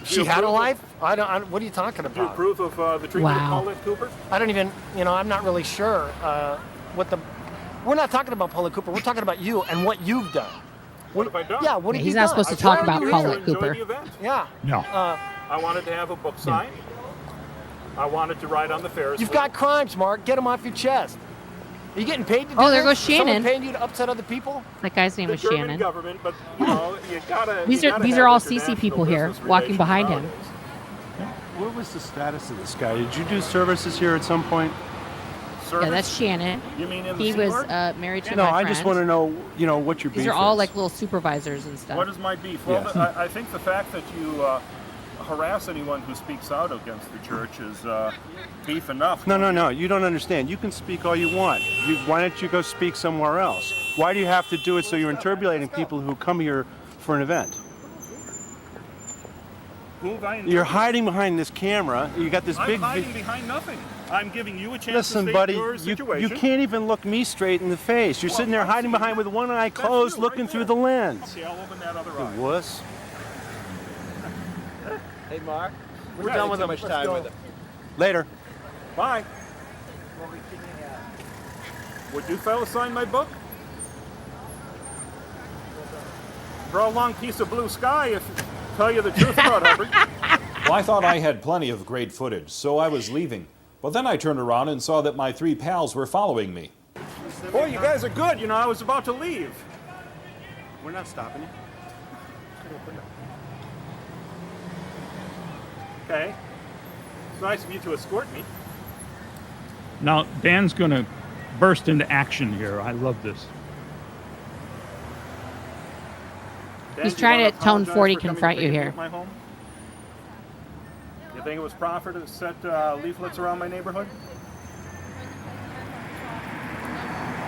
Do She you had a approve of- life? I don't. What are you talking Do you about? approve of the treatment Wow. of Paulette Cooper? I don't even. I'm not really sure what the. We're not talking about Paulette Cooper. We're talking about you and what you've done. What have I done? Yeah. What have He's you not done? supposed to Why talk are about you Paulette here? Enjoy Cooper. the event. Yeah. No. I wanted to have a book signed. I wanted to ride on the Ferris You've wheel. got crimes, Mark. Get them off your chest. Are you getting paid to do Oh, there this? goes Shannon. Someone paying you to upset other people? That guy's name the was German Shannon. government, but you know, you gotta. These you are gotta these have are all international CC people here business walking relations behind him. nowadays. What was the status of this guy? Did you do services here at some point? Yeah, Service? that's Shannon. You mean in the He Sea was Guard? married to No, my I just friend. want to know, what your beef These are all is. like little supervisors and stuff. What is my beef? Well, Yeah. I think the fact that you harass anyone who speaks out against the church is beef enough. No, you don't understand. You can speak all you want. Why don't you go speak somewhere else? Why do you have to do it so you're interpolating people who come here for an event? Who have I You're hiding behind this camera. You got this I'm big... hiding behind nothing. I'm giving you a chance Listen, to state buddy, your you situation. can't even look me straight in the face. You're Well, sitting there I'm hiding seeing behind it. with one eye That's closed, you, looking right through there. the lens. Okay, I'll open that other You eye. wuss. Hey, Mark. We're We're done done with too him. much Let's time go. with him. Later. Bye. Would you fellas sign my book? Draw a long piece of blue sky if tell you the truth about Hubbard. Well, I thought I had plenty of great footage, so I was leaving. But then I turned around and saw that my three pals were following me. Boy, you guys are good. You know, I was about to leave. We're not stopping you. Okay. It's nice of you to escort me. Now, Dan's going to burst into action here. I love this. Dan, He's do you trying wanna to tone apologize 40 for coming confront to you pick me here. at my home? You think it was proper to set leaflets around my neighborhood?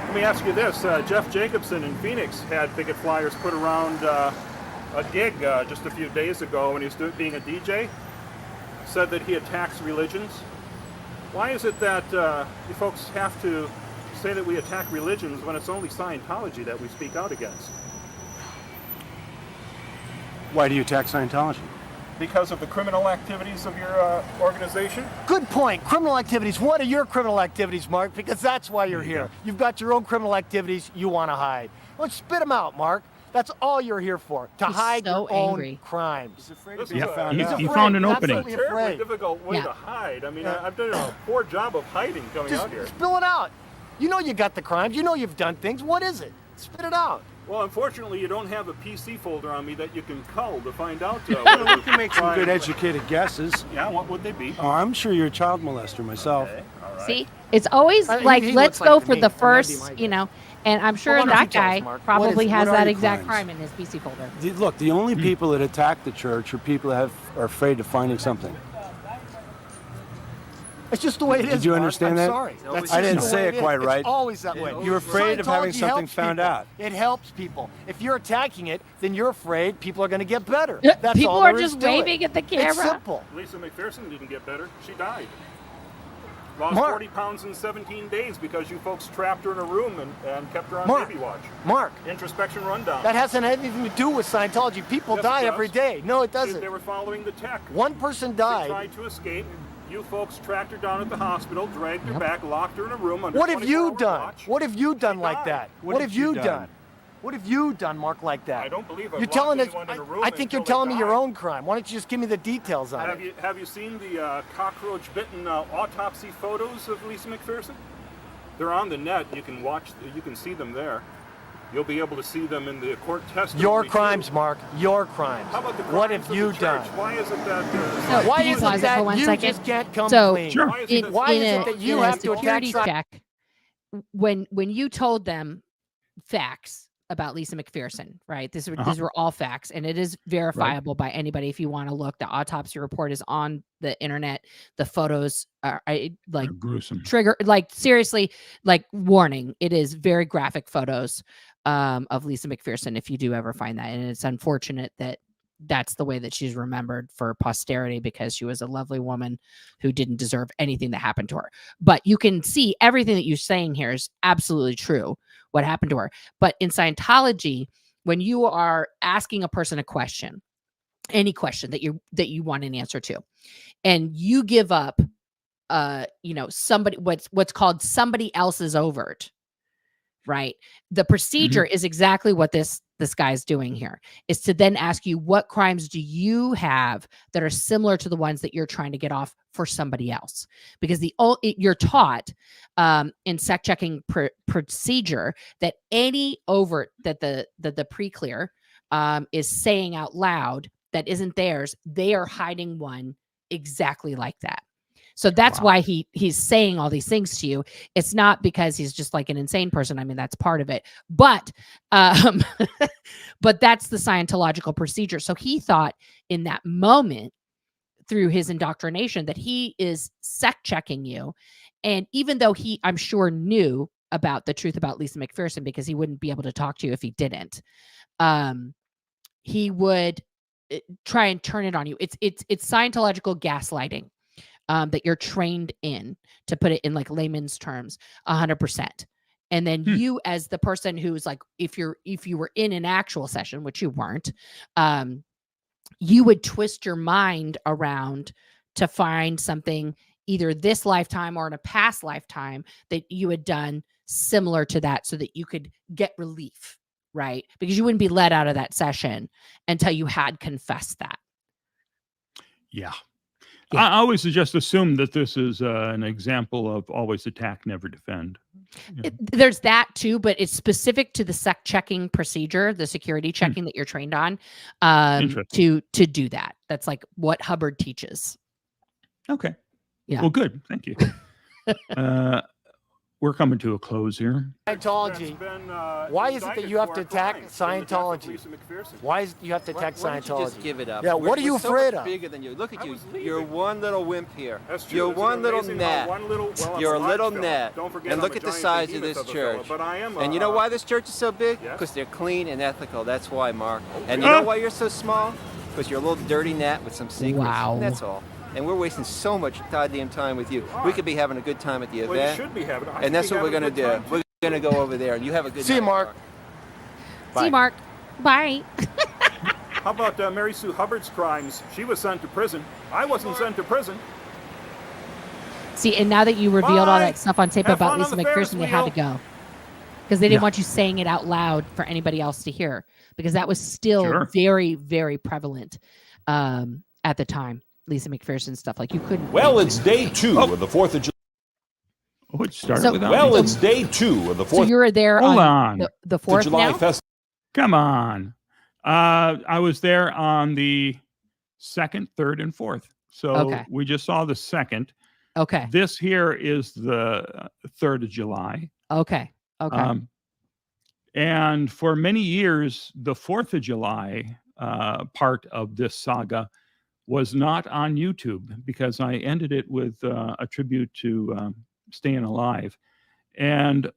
Let me ask you this. Jeff Jacobson in Phoenix had picket flyers put around a gig just a few days ago when he was being a DJ. Said that he attacks religions. Why is it that you folks have to say that we attack religions when it's only Scientology that we speak out against? Why do you attack Scientology? Because of the criminal activities of your organization? Good point. Criminal activities. What are your criminal activities, Mark? Because that's why you're here. You've got your own criminal activities you want to hide. Well, spit them out, Mark. That's all you're here for, to He's hide so your own angry. crimes. This Yeah, is a- he, He's he afraid. found an He's opening. absolutely terribly afraid. difficult way Yeah. to hide. I mean, Yeah. I've done a poor job of hiding coming Just out here. spill it out. You know you got the crimes. You know you've done things. What is it? Spit it out. Well, unfortunately, you don't have a PC folder on me that you can cull to find out. We can make some good educated guesses. Yeah, what would they be? Oh, I'm sure you're a child molester myself. Okay, all right. See, it's always He like, looks let's like go to for me, the and that'd be first, my guess. and I'm sure Well, why don't that you tell us, guy Mark? probably What has are that your exact crimes? crime in his PC folder. Look, the only people that attack the church are people that are afraid of finding something. It's just the way it is. Did you Mark. understand I'm that? Sorry. That's I just didn't the say way it is. quite right. It's always that way. You're afraid of having Scientology something helps found people. out. It helps people. If you're attacking it, then you're afraid people are going to get better. Yeah, That's people all are there is just to it. waving at the camera. It's simple. Lisa McPherson didn't get better. She died. Lost Mark. 40 pounds in 17 days because you folks trapped her in a room and kept her on Mark. baby watch. Mark, Introspection rundown. that hasn't anything to do with Scientology. People Yes, it die does. every day. No, it They doesn't. were following the tech. One person They died. tried to escape. You folks tracked her down at the hospital, dragged her back, locked her in a room under What have you 24-hour done? watch. What have you done She like died. that? What What have have you you done? done? What have you done, Mark, like that? I don't believe I've you're telling us. in a room I think you're until telling they me your die. own crime. Why don't you just give me the details on it? Have you seen the cockroach-bitten autopsy photos of Lisa McPherson? They're on the net. You can watch. You can see them there. You'll be able to see them in the court testimony. Your crimes, too. Mark. Your crimes. How about the What crimes have of you the done? church? Why is it that? So, Why can you is pause it it that for 1 you second? just can't come So, clean? Sure. Why is it that- Why in is a, it that you in a have to attack security check, when you told them facts about Lisa McPherson, right? These were all facts, and it is verifiable by anybody if you want to look. The autopsy report is on the internet. The photos are like gruesome. Trigger, like seriously, like warning. It is very graphic photos of Lisa McPherson if you do ever find that, and it's unfortunate that that's the way that she's remembered for posterity because she was a lovely woman who didn't deserve anything that happened to her. But you can see everything that you're saying here is absolutely true, what happened to her. But in Scientology, when you are asking a person a question, any question that you want an answer to, and you give up somebody what's called somebody else's overt, right? The procedure is exactly what this guy's doing here, is to then ask you, what crimes do you have that are similar to the ones that you're trying to get off for somebody else? Because you're taught in sec checking procedure that any overt that the pre-clear is saying out loud that isn't theirs, they are hiding one exactly like that. So that's why he's saying all these things to you. It's not because he's just like an insane person. I mean, that's part of it. But but that's the Scientological procedure. So he thought in that moment, through his indoctrination, that he is sec checking you. And even though he, I'm sure, knew about the truth about Lisa McPherson, because he wouldn't be able to talk to you if he didn't, he would try and turn it on you. It's Scientological gaslighting. That you're trained in, to put it in like layman's terms, 100%. And then you, as the person who's like, if you were in an actual session, which you weren't, you would twist your mind around to find something either this lifetime or in a past lifetime that you had done similar to that, so that you could get relief, right? Because you wouldn't be let out of that session until you had confessed that. Yeah. Yeah. I always just assume that this is an example of always attack, never defend. There's that too, but it's specific to the sec checking procedure, the security checking that you're trained on, to do that. That's like what Hubbard teaches. Okay. Yeah. Well, good. Thank you. We're coming to a close here. Scientology. Why is it that you have to attack Scientology? Why is it you have to attack Why don't you just Scientology? give it up? Yeah, what are you we're so afraid much of? bigger than you. Look at you. You're one little wimp here. That's true. You're Isn't one it little amazing how gnat. one little- well, I'm You're a large little fella. gnat. Don't forget And I'm look a at the giant size of behemoth this a fella, church. but I am And you know why this church is so big? Yes. Because they're clean and ethical. That's why, Mark. And you know why you're so small? Because you're a little dirty gnat with some secrets. Wow. And that's all. And we're wasting so much goddamn time with you. We could be having a good time at the Well, you event. should be having. And that's what we're going to do. We're going to go over there, and you have a good See you, night, Mark. See you, Mark. Bye. How about Mary Sue Hubbard's crimes? She was sent to prison. I wasn't sent to prison. See, and now that you revealed all that stuff on tape Have about fun Lisa on the Ferris McPherson, they had to wheel. go because they didn't want you saying it out loud for anybody else to hear, because that was still very, very prevalent at the time. Lisa McPherson stuff, like you couldn't. Well, it's day 2 of the 4th of July. Oh, it started So- without Well, me. it's day 2 of the 4th So you were there Hold on on. the of 4th July now? festival. Come on. I was there on the 2nd, 3rd, and 4th. So Okay. we just saw the 2nd. Okay. This here is the 3rd of July. Okay. Okay. And for many years, the 4th of July part of this saga was not on YouTube, because I ended it with a tribute to Staying Alive. And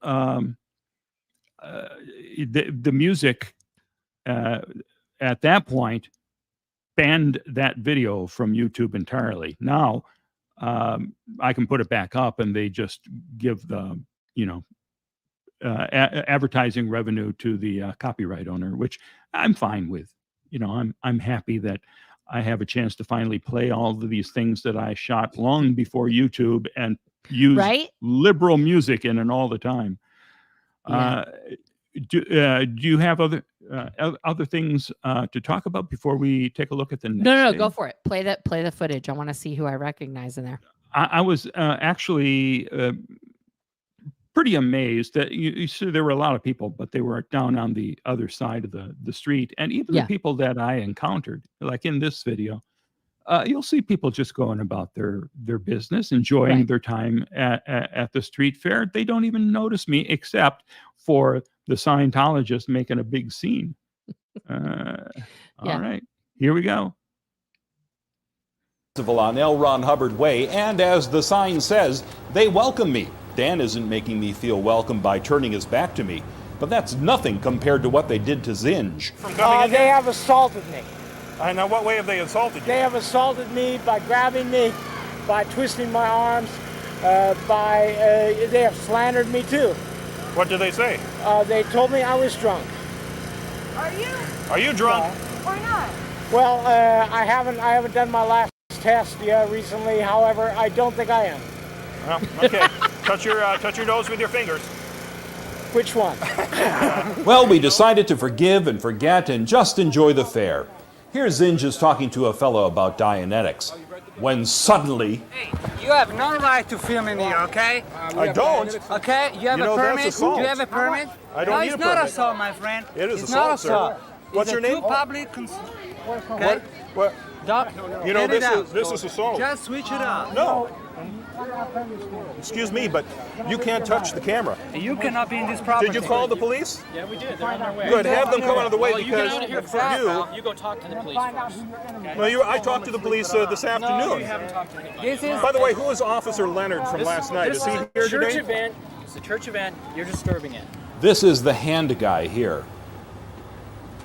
the music at that point banned that video from YouTube entirely. Now I can put it back up, and they just give the advertising revenue to the copyright owner, which I'm fine with. I'm happy that I have a chance to finally play all of these things that I shot long before YouTube and use Right? liberal music in it all the time. Yeah. do you have other things to talk about before we take a look at the next? No, go for it. Play the footage. I want to see who I recognize in there. I was actually pretty amazed that you see there were a lot of people, but they were down on the other side of the street, and even the people that I encountered, like in this video. You'll see people just going about their business, enjoying their time at the street fair. They don't even notice me, except for the Scientologist making a big scene. All right, here we go. Festival on L. Ron Hubbard Way, and as the sign says, they welcome me. Dan isn't making me feel welcome by turning his back to me, but that's nothing compared to what they did to Zinj. They have assaulted me. Now, what way have they assaulted you? They have assaulted me by grabbing me, by twisting my arms, they have slandered me too. What did they say? They told me I was drunk. Are you drunk? Why not? Well, I haven't done my last test recently. However, I don't think I am. Well, okay. touch your nose with your fingers. Which one? Well, we decided to forgive and forget and just enjoy the fair. Here Zinj is talking to a fellow about Dianetics, when suddenly... Hey, you have no right to film in here, okay? I don't. Okay, you have a permit? Do you have a permit? I don't need a permit. It's not assault, my friend. It is it's assault, not assault. sir. What's your name? Public okay? What? You know, this is assault. Just switch it up. No. Excuse me, but you can't touch the camera. You cannot be in this property. Did you call the police? Yeah, we did. They're on their way. Good. Have them come out of the way Well, you get because out of here for first. You go talk to the police first. Okay? Well, I talked to the police this afternoon. No, you haven't talked to anybody. By the way, who is Officer Leonard from last night? Is he here church today? event. It's a church event. You're disturbing it. This is the hand guy here.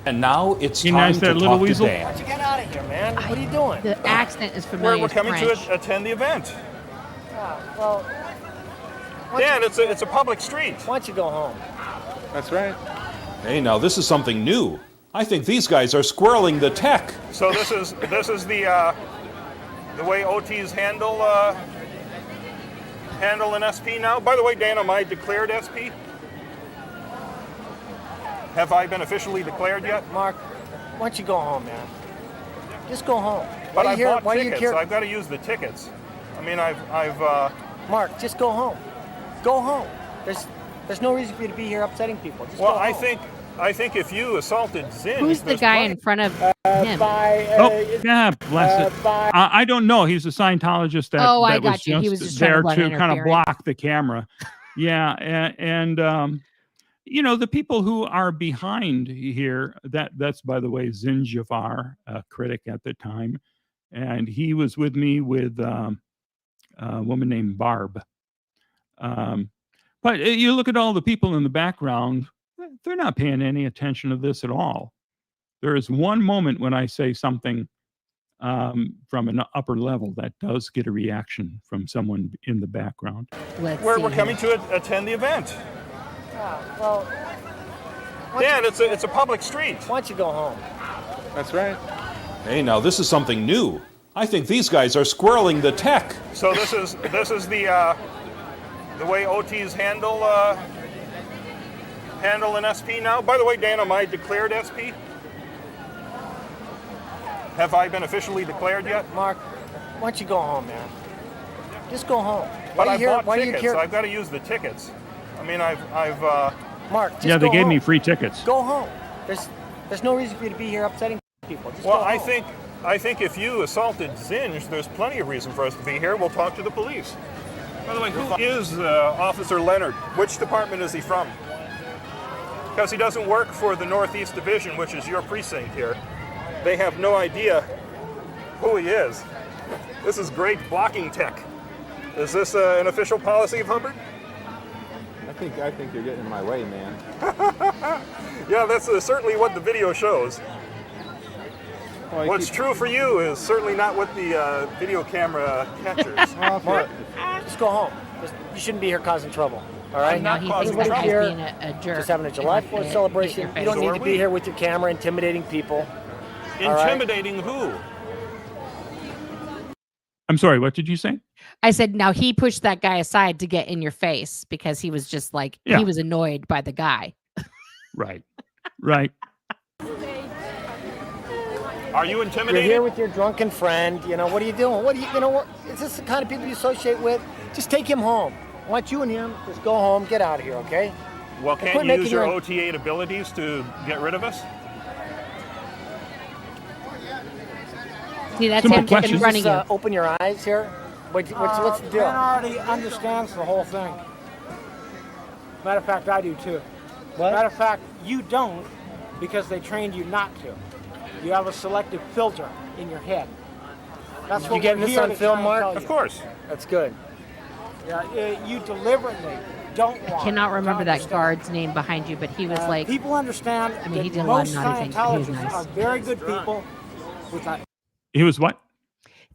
And now it's time to talk to Dan. Get out of here, man. What are you doing? The accent is familiar. We're coming French. to attend the event. Well, Dan, it's a public street. why don't you go home? That's right. Hey, now this is something new. I think these guys are squirreling the tech. So this is the way OTs handle an SP now. By the way, Dan, am I declared SP? Have I been officially declared yet? Mark, why don't you go home, man? Just go home. But Why I you here? bought Why you tickets. care? I've got to use the tickets. I mean, Mark, just go home. Go home. There's no reason for you to be here upsetting people. Just well, go I home. think if you assaulted Zinj, Who's the guy in front of him? Bless it. I don't know. He's a Scientologist that, I that got was you. He just was just there trying to to kind of interfere. block the camera. Yeah, and you know, the people who are behind here, that's, by the way, Zinjavar, a critic at the time, and he was with me with a woman named Barb. But you look at all the people in the background, they're not paying any attention to this at all. There is one moment when I say something from an upper level that does get a reaction from someone in the background. We're coming to attend the event. Well, Dan, it's a public street. why don't you go home? That's right. Hey, now this is something new. I think these guys are squirreling the tech. So this is the way OTs handle an SP now. By the way, Dan, am I declared SP? Have I been officially declared yet? Mark, why don't you go home, man? Just go home. But Why I you here? bought Why you tickets. care? I've got to use the tickets. I mean, Mark, just Yeah, they go gave home. me free tickets. Go home. There's no reason for you to be here upsetting people. Just well, go I home. think if you assaulted Zinj, there's plenty of reason for us to be here. We'll talk to the police. By the way, who is Officer Leonard? Which department is he from? Because he doesn't work for the Northeast Division, which is your precinct here. They have no idea who he is. This is great blocking tech. Is this an official policy of Hubbard? I think you're getting in my way, man. Yeah, that's certainly what the video shows. Well, What's true for you is certainly not what the video camera captures. Mark, just go home. You shouldn't be here causing trouble. All right? Now he thinks Everybody that guy's here being a jerk. just having a July 4th celebration. You don't need to be here with your camera intimidating people. Intimidating who? I'm sorry, what did you say? I said, now he pushed that guy aside to get in your face because he was just like, he was annoyed by the guy. Right. Right. Are you You're intimidated? here with your drunken friend. You know, what are you doing? What do you know? What is this the kind of people you associate with? Just take him home. I want you and him just go home. Get out of here, okay? Well, quit can't you making use your your- OT8 abilities to get rid of us? See, that's Simple him questions. running you. Open your eyes here. What's the deal? Ben already understands the whole thing. Matter of fact, I do too. What? Matter of fact, you don't because they trained you not to. You have a selective filter in your head. That's You what getting we're this here on to film, try and Mark? tell Of you. course. That's good. Yeah, you deliberately don't want. Cannot remember to that understand. guard's name behind you, but he was like, People understand. I mean, he that did a lot of most naughty things, but he was Scientologists nice. are very good people with that. He was what?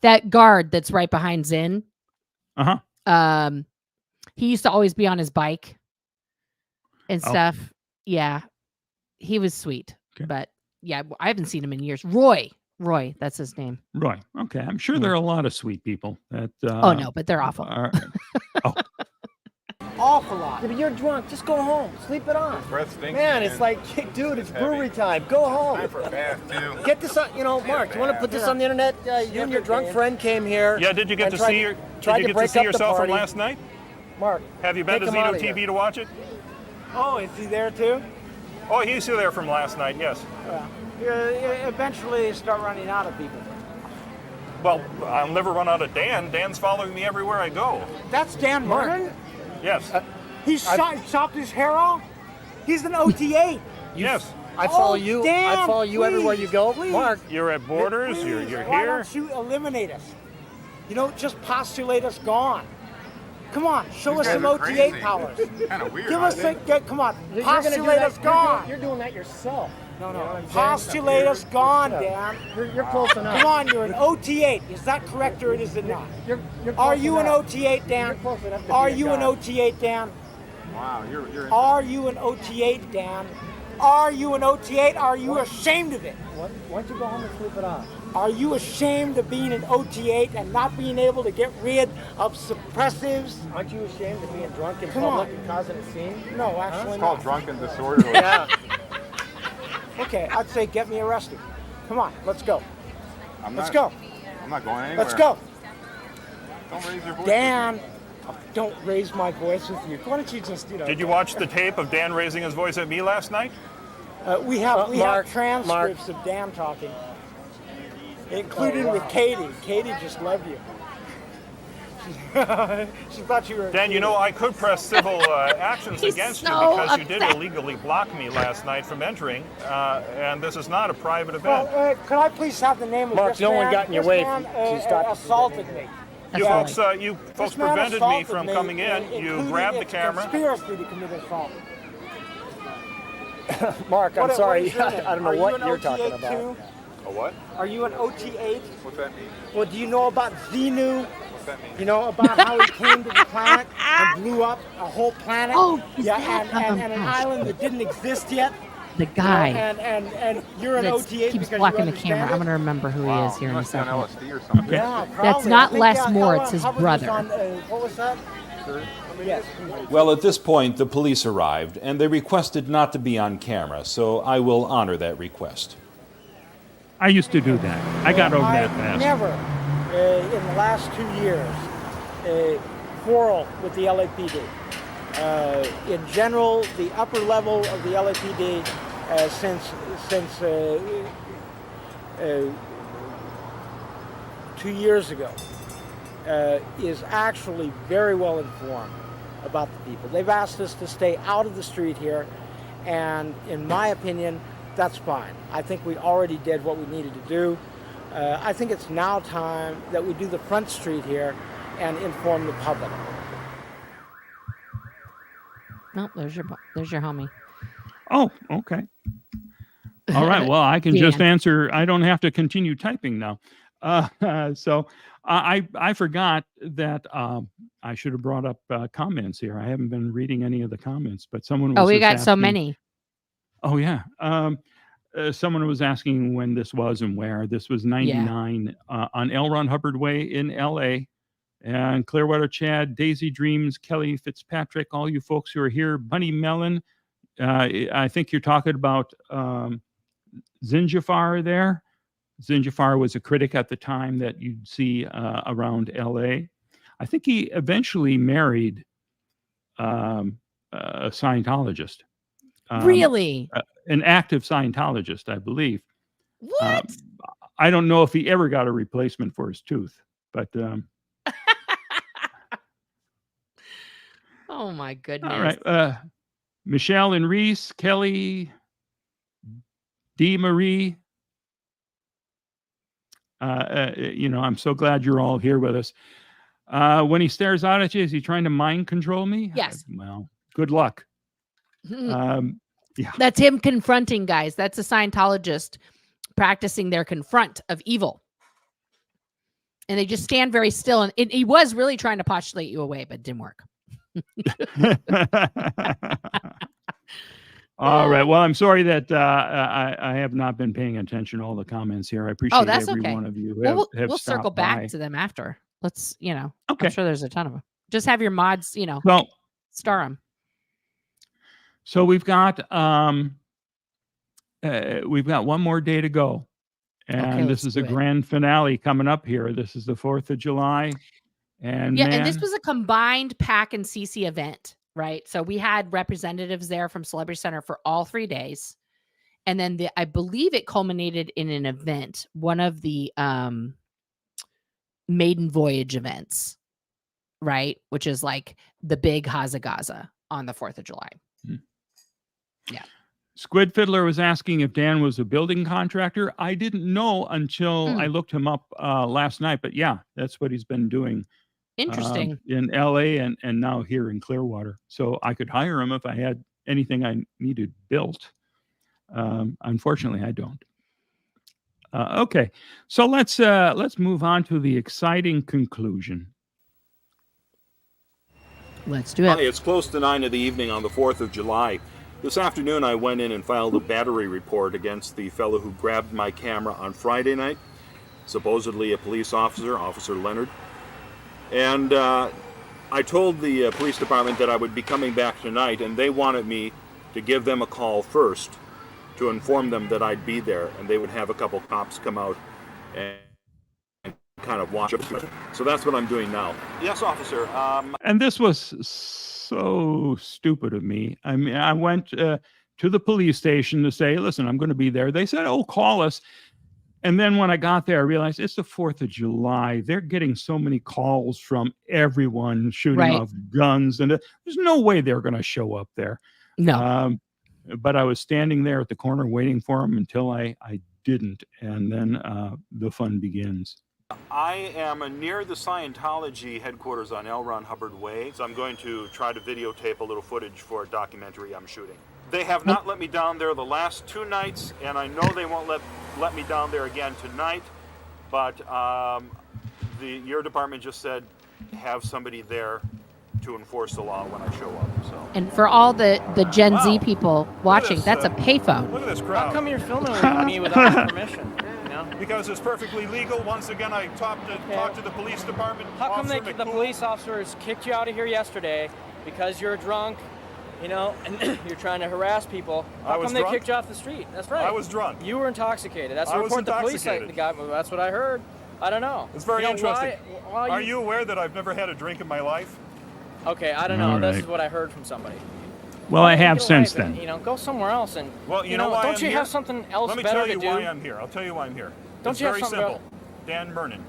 that guard that's right behind Zin. Uh-huh. He used to always be on his bike and Oh. stuff. Yeah, he was sweet, Okay. but yeah, I haven't seen him in years. Roy, that's his name. Roy. Okay. I'm sure there are a lot of sweet people that Oh no, but they're awful. are, Awful lot. Yeah, but you're drunk. Just go home. Sleep it off. Breath stinks. Man, it's like, dude, it's brewery time. Go home. Time for a bath, too. Get this on, Mark, you want to put this on the internet? You and your drunk friend came here. Yeah, did you get and to tried see your tried did you to get to break see up the yourself from party. last night? Mark, Have you been take to him out Zeno of here. TV to watch it? Oh, is he there too? Oh, he's still there from last night, yes. Eventually, you start running out of people. Well, I'll never run out of Dan. Dan's following me everywhere I go. That's Dan Mark. Martin. Yes. He chopped his hair off. He's an OT8. Yes. I follow Oh, you. Dan, I follow you everywhere you go. please. Mark, You're at Borders, Please, you're why here. don't you eliminate us? You don't just postulate us gone. Come on, show us some OT8 powers. Kind of weird. Give us come on, you're gonna do postulate that- us gone. You're doing that yourself. No, You know what I'm saying? postulate us gone, Dan. You're close enough. Come on, you're an OT8. Is that correct or is it not? You're Are close you an enough. OT8, Dan? You're close enough to Are be a you an god. OT8, Dan? Wow, you're Are you an OT8, Dan? Are you an OT8? Are you ashamed of it? Why don't you go home and sleep it off? Are you ashamed of being an OT8 and not being able to get rid of suppressives? Aren't you ashamed of being drunk in Come public on. and causing a scene? No, actually It's called not. drunken disorderly. Yeah. Okay, I'd say get me arrested. Come on, let's go. Let's go. I'm not going anywhere. Let's go. Don't raise your voice. Dan, don't raise my voice with you. Why don't you just, Did you watch the tape of Dan raising his voice at me last night? We have Mark, transcripts of Dan talking, including with Katie. Katie just loved you. She thought you were. Dan, you know, I could press civil actions He's against so you because you did upset. illegally block me last night from entering, and this is not a private event. Well, could I please have the name of Mark, this no man? one got in your This way man, if you stopped. assaulted me. You That's folks, you folks This man prevented me assaulted from me, coming in. You including grabbed the its camera. Conspiracy to commit assault. Mark, I'm What sorry. is your name? I don't know Are what you an you're OT8 talking too? about. A what? Are you an OT8? What's that mean? Well, do you know about Xenu? What's that mean? You know about how he came to the planet and blew up a whole planet? Oh, is yeah, that and an island that didn't exist yet. the guy And you're an that OT8 keeps because blocking you the camera. understand I'm gonna remember who Wow, he is here you in a must be on second. LSD or something. it? Yeah, That's probably. not I think, Les Moore, Ellen it's his Hubbard was brother. on, what was that? Yes. Well, at this point, the police arrived, and they requested not to be on camera, so I will honor that request. I used to do that. I got over that fast. Never, in the last 2 years, quarrel with the LAPD. In general, the upper level of the LAPD, since 2 years ago, is actually very well informed about the people. They've asked us to stay out of the street here, and in my opinion, that's fine. I think we already did what we needed to do. I think it's now time that we do the front street here and inform the public. Nope, there's your homie. Oh, okay. All right. Well, I can just Dan. answer. I don't have to continue typing now. So I forgot that I should have brought up comments here. I haven't been reading any of the comments, but someone was Oh, we just got so asking- many. Oh, yeah. Someone was asking when this was and where. This was 99 on L. Ron Hubbard Way in L.A. And Clearwater Chad, Daisy Dreams, Kelly Fitzpatrick, all you folks who are here, Bunny Mellon, I think you're talking about Zinjafar there. Zinjafar was a critic at the time that you'd see around L.A. I think he eventually married a Scientologist. Really? An active Scientologist, I believe. What? I don't know if he ever got a replacement for his tooth, but oh my goodness. all right. Michelle and Reese, Kelly, D. Marie. I'm so glad you're all here with us. When he stares out at you, is he trying to mind control me? Yes. Well, good luck. Yeah. That's him confronting guys. That's a Scientologist practicing their confront of evil. And they just stand very still. And he was really trying to postulate you away, but it didn't work. All right. Well, I'm sorry that I have not been paying attention to all the comments here. I appreciate every one of you. We'll circle back to them after. Let's, Okay. I'm sure there's a ton of them. Just have your mods, well, star them. So we've got one more day to go. And this is a grand finale coming up here. This is the 4th of July. And and this was a combined PAC and CC event, right? So we had representatives there from Celebrity Center for all 3 days. And then I believe it culminated in an event, one of the maiden voyage events, right? Which is like the big Hazagaza on the 4th of July. Yeah. Squid Fiddler was asking if Dan was a building contractor. I didn't know until I looked him up last night, but yeah, that's what he's been doing. Interesting. In LA and now here in Clearwater. So I could hire him if I had anything I needed built. Unfortunately, I don't. Okay, so let's move on to the exciting conclusion. Let's do it. Hi, it's close to 9 of the evening on the 4th of July. This afternoon, I went in and filed a battery report against the fellow who grabbed my camera on Friday night, supposedly a police officer, Officer Leonard. And I told the police department that I would be coming back tonight, and they wanted me to give them a call first to inform them that I'd be there, and they would have a couple cops come out and kind of watch it. So that's what I'm doing now. Yes, officer. And this was so stupid of me. I mean, I went to the police station to say, listen, I'm going to be there. They said, oh, call us. And then when I got there, I realized it's the 4th of July. They're getting so many calls from everyone shooting off guns. And there's no way they're going to show up there. No. But I was standing there at the corner waiting for them until I didn't. And then the fun begins. I am near the Scientology headquarters on L. Ron Hubbard Way, so I'm going to try to videotape a little footage for a documentary I'm shooting. They have not let me down there the last 2 nights, and I know they won't let me down there again tonight, but your department just said have somebody there to enforce the law when I show up. So. And for all the Gen Z people watching, that's a payphone. Look at this crowd. How come you're filming me without permission? Because it's perfectly legal. Once again, I talked to the police department. How come the police officers kicked you out of here yesterday because you're drunk, and you're trying to harass people? How come they kicked you off the street? That's right. I was drunk. You were intoxicated. That's the report the police got. That's what I heard. I don't know. It's very interesting. Are you aware that I've never had a drink in my life? Okay, I don't know. This is what I heard from somebody. Well, I have since then. Go somewhere else and. Well, you know why don't I'm you here? have something else Let me better tell to you do? why I'm here. I'll tell you why I'm here. Don't it's you have very something simple. Dan Murnan.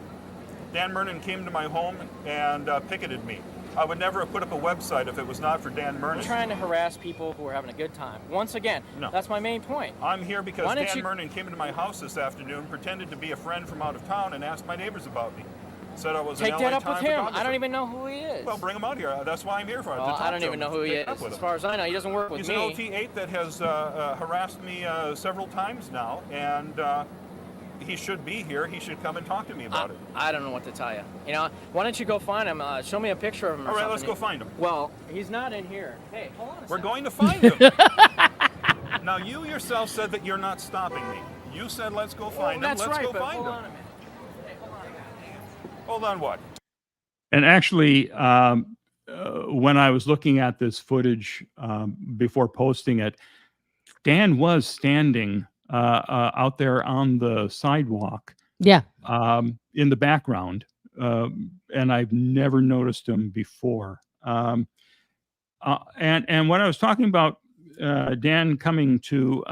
Dan Murnan came to my home and picketed me. I would never have put up a website if it was not for Dan Murnan. I'm trying to harass people who are having a good time. Once again, that's my main point. I'm here because Dan Murnan came into my house this afternoon, pretended to be a friend from out of town, and asked my neighbors about me. Said I was Take an that LA up with Times him. photographer. I don't even know who he is. Well, bring him out here. That's why I'm here for. Well, I don't even know who he is. As far as I know, he doesn't work with He's me. He's an OT8 that has harassed me several times now, and he should be here. He should come and talk to me about it. I don't know what to tell you. Why don't you go find him? Show me a picture of him. All right, let's go find him. Well, he's not in here. Hey, hold on a second. We're going to find him. Now, you yourself said that you're not stopping me. You said let's go find him. That's let's right, go but find hold him. on a minute. Hey, hold on. Hold on, what? And actually, when I was looking at this footage before posting it, Dan was standing out there on the sidewalk. Yeah. In the background, and I've never noticed him before. And when I was talking about Dan coming to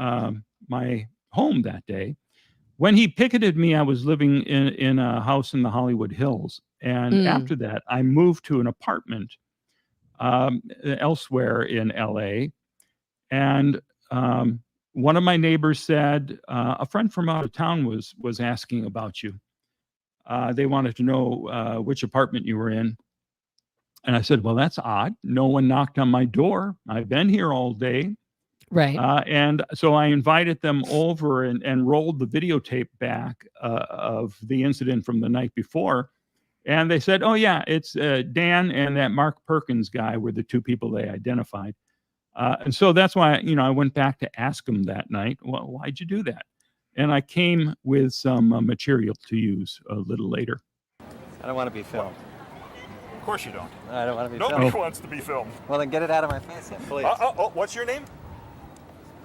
my home that day, when he picketed me, I was living in a house in the Hollywood Hills, and after that, I moved to an apartment elsewhere in LA, and one of my neighbors said a friend from out of town was asking about you. They wanted to know which apartment you were in. And I said, well, that's odd. No one knocked on my door. I've been here all day. Right. And so I invited them over and rolled the videotape back of the incident from the night before. And they said, oh, yeah, it's Dan and that Mark Perkins guy were the two people they identified. And so that's why, I went back to ask him that night, well, why'd you do that? And I came with some material to use a little later. I don't want to be filmed. Of course you don't. I don't want to be Nobody filmed. wants to be filmed. Well, then get it out of my face, then, please. What's your name?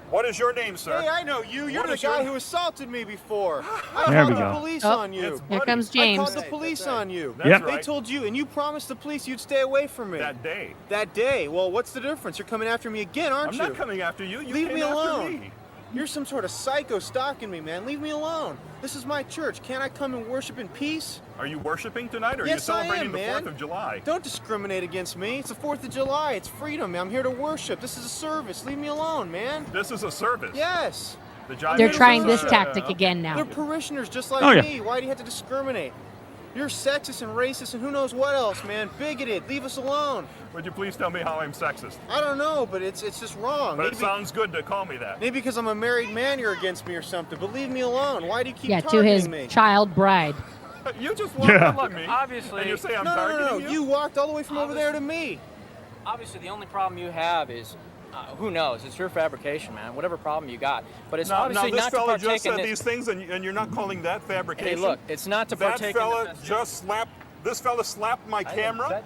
What is your name, sir? Hey, I know you. You're What the is your- guy who assaulted me before. There I we called go. the police Oh, on you. Here comes James. I called the police on you. That's Yep. They right. told you, and you promised the police you'd stay away from me. That day. That day. Well, what's the difference? You're coming after me again, aren't I'm you? not coming after you. You Leave came me after alone. me. You're some sort of psycho stalking me, man. Leave me alone. This is my church. Can't I come and worship in peace? Are you worshiping tonight, or are you Yes, I celebrating am, the man. 4th of July? Don't discriminate against me. It's the 4th of July. It's freedom. I'm here to worship. This is a service. Leave me alone, man. This is a service. Yes. The John They're Newton trying this Society. tactic again They're now. parishioners just like Oh, yeah. me. Why do you have to discriminate? You're sexist and racist and who knows what else, man. Bigoted. Leave us alone. Would you please tell me how I'm sexist? I don't know, but it's just wrong. But it sounds good to call me that. Maybe because I'm a married man you're against me or something, but leave me alone. Why do you keep Yeah, to targeting his me? child bride. You just walked Yeah. up to me, Obviously, and you say I'm No, targeting no. You walked all the way from over there to me. obviously the only problem you have is, who knows? It's your fabrication, man. Whatever problem you got, but it's Now obviously this not to fella partake just in said this. these things, and you're not calling that fabrication? Hey, look, it's not to That partake fella in the just slapped. This fella slapped my camera.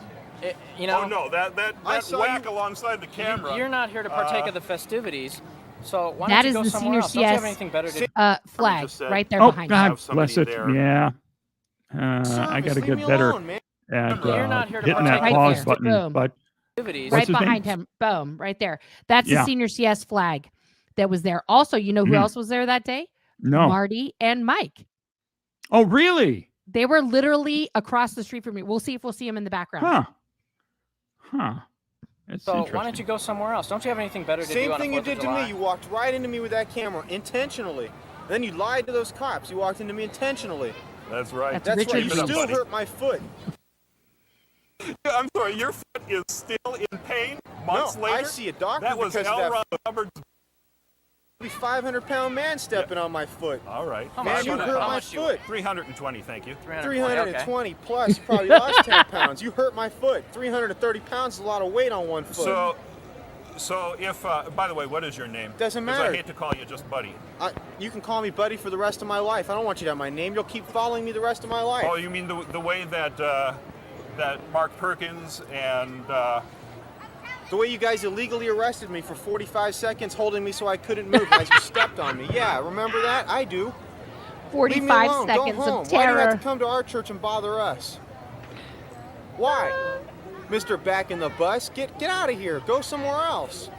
you know, Oh no, that I saw whack you- alongside the camera. you're not here to partake of the festivities. So why That don't you is go the somewhere senior else? Don't you have CS anything better to do? Flag just said- right there Oh, behind God him. have somebody bless it. there. Yeah. I Service, got to leave get me better alone, man. at You're not here to hitting that partake. Right pause there. button. Boom. But Activities. Right What's his behind name? him. Boom. Right there. That's Yeah. the senior CS flag that was there. Also, you know who else was there that day? no. Marty and Mike. Oh, really? They were literally across the street from me. We'll see if we'll see him in the background. Huh. That's So interesting. why don't you go somewhere else? Don't you have anything better to do Same on thing the you 4th did of to July? me. You walked right into me with that camera intentionally. Then you lied to those cops. You walked into me intentionally. That's right. That's That's Richard why you Keep it up, still buddy. hurt my foot. I'm sorry, your foot is still in pain months No, later? I see a doctor That was because of L. that Ron Hubbard's. 500-pound man stepping on my foot. All right. How Man, much you was it? hurt How my much do you foot. 320, thank you. 320 plus. You probably lost 10 pounds. You hurt my foot. 330 pounds is a lot of weight on one foot. So if, by the way, what is your name? Doesn't 'Cause matter. I hate to call you just buddy. You can call me buddy for the rest of my life. I don't want you to have my name. You'll keep following me the rest of my life. Oh, you mean the way that that Mark Perkins and The way you guys illegally arrested me for 45 seconds, holding me so I couldn't move as you stepped on me. Yeah, remember that? I do. Leave me 45 alone. seconds Go home. of Why do you have terror. to come to our church and bother us? Why? Mr. Back in the Bus, get out of here. Go somewhere else.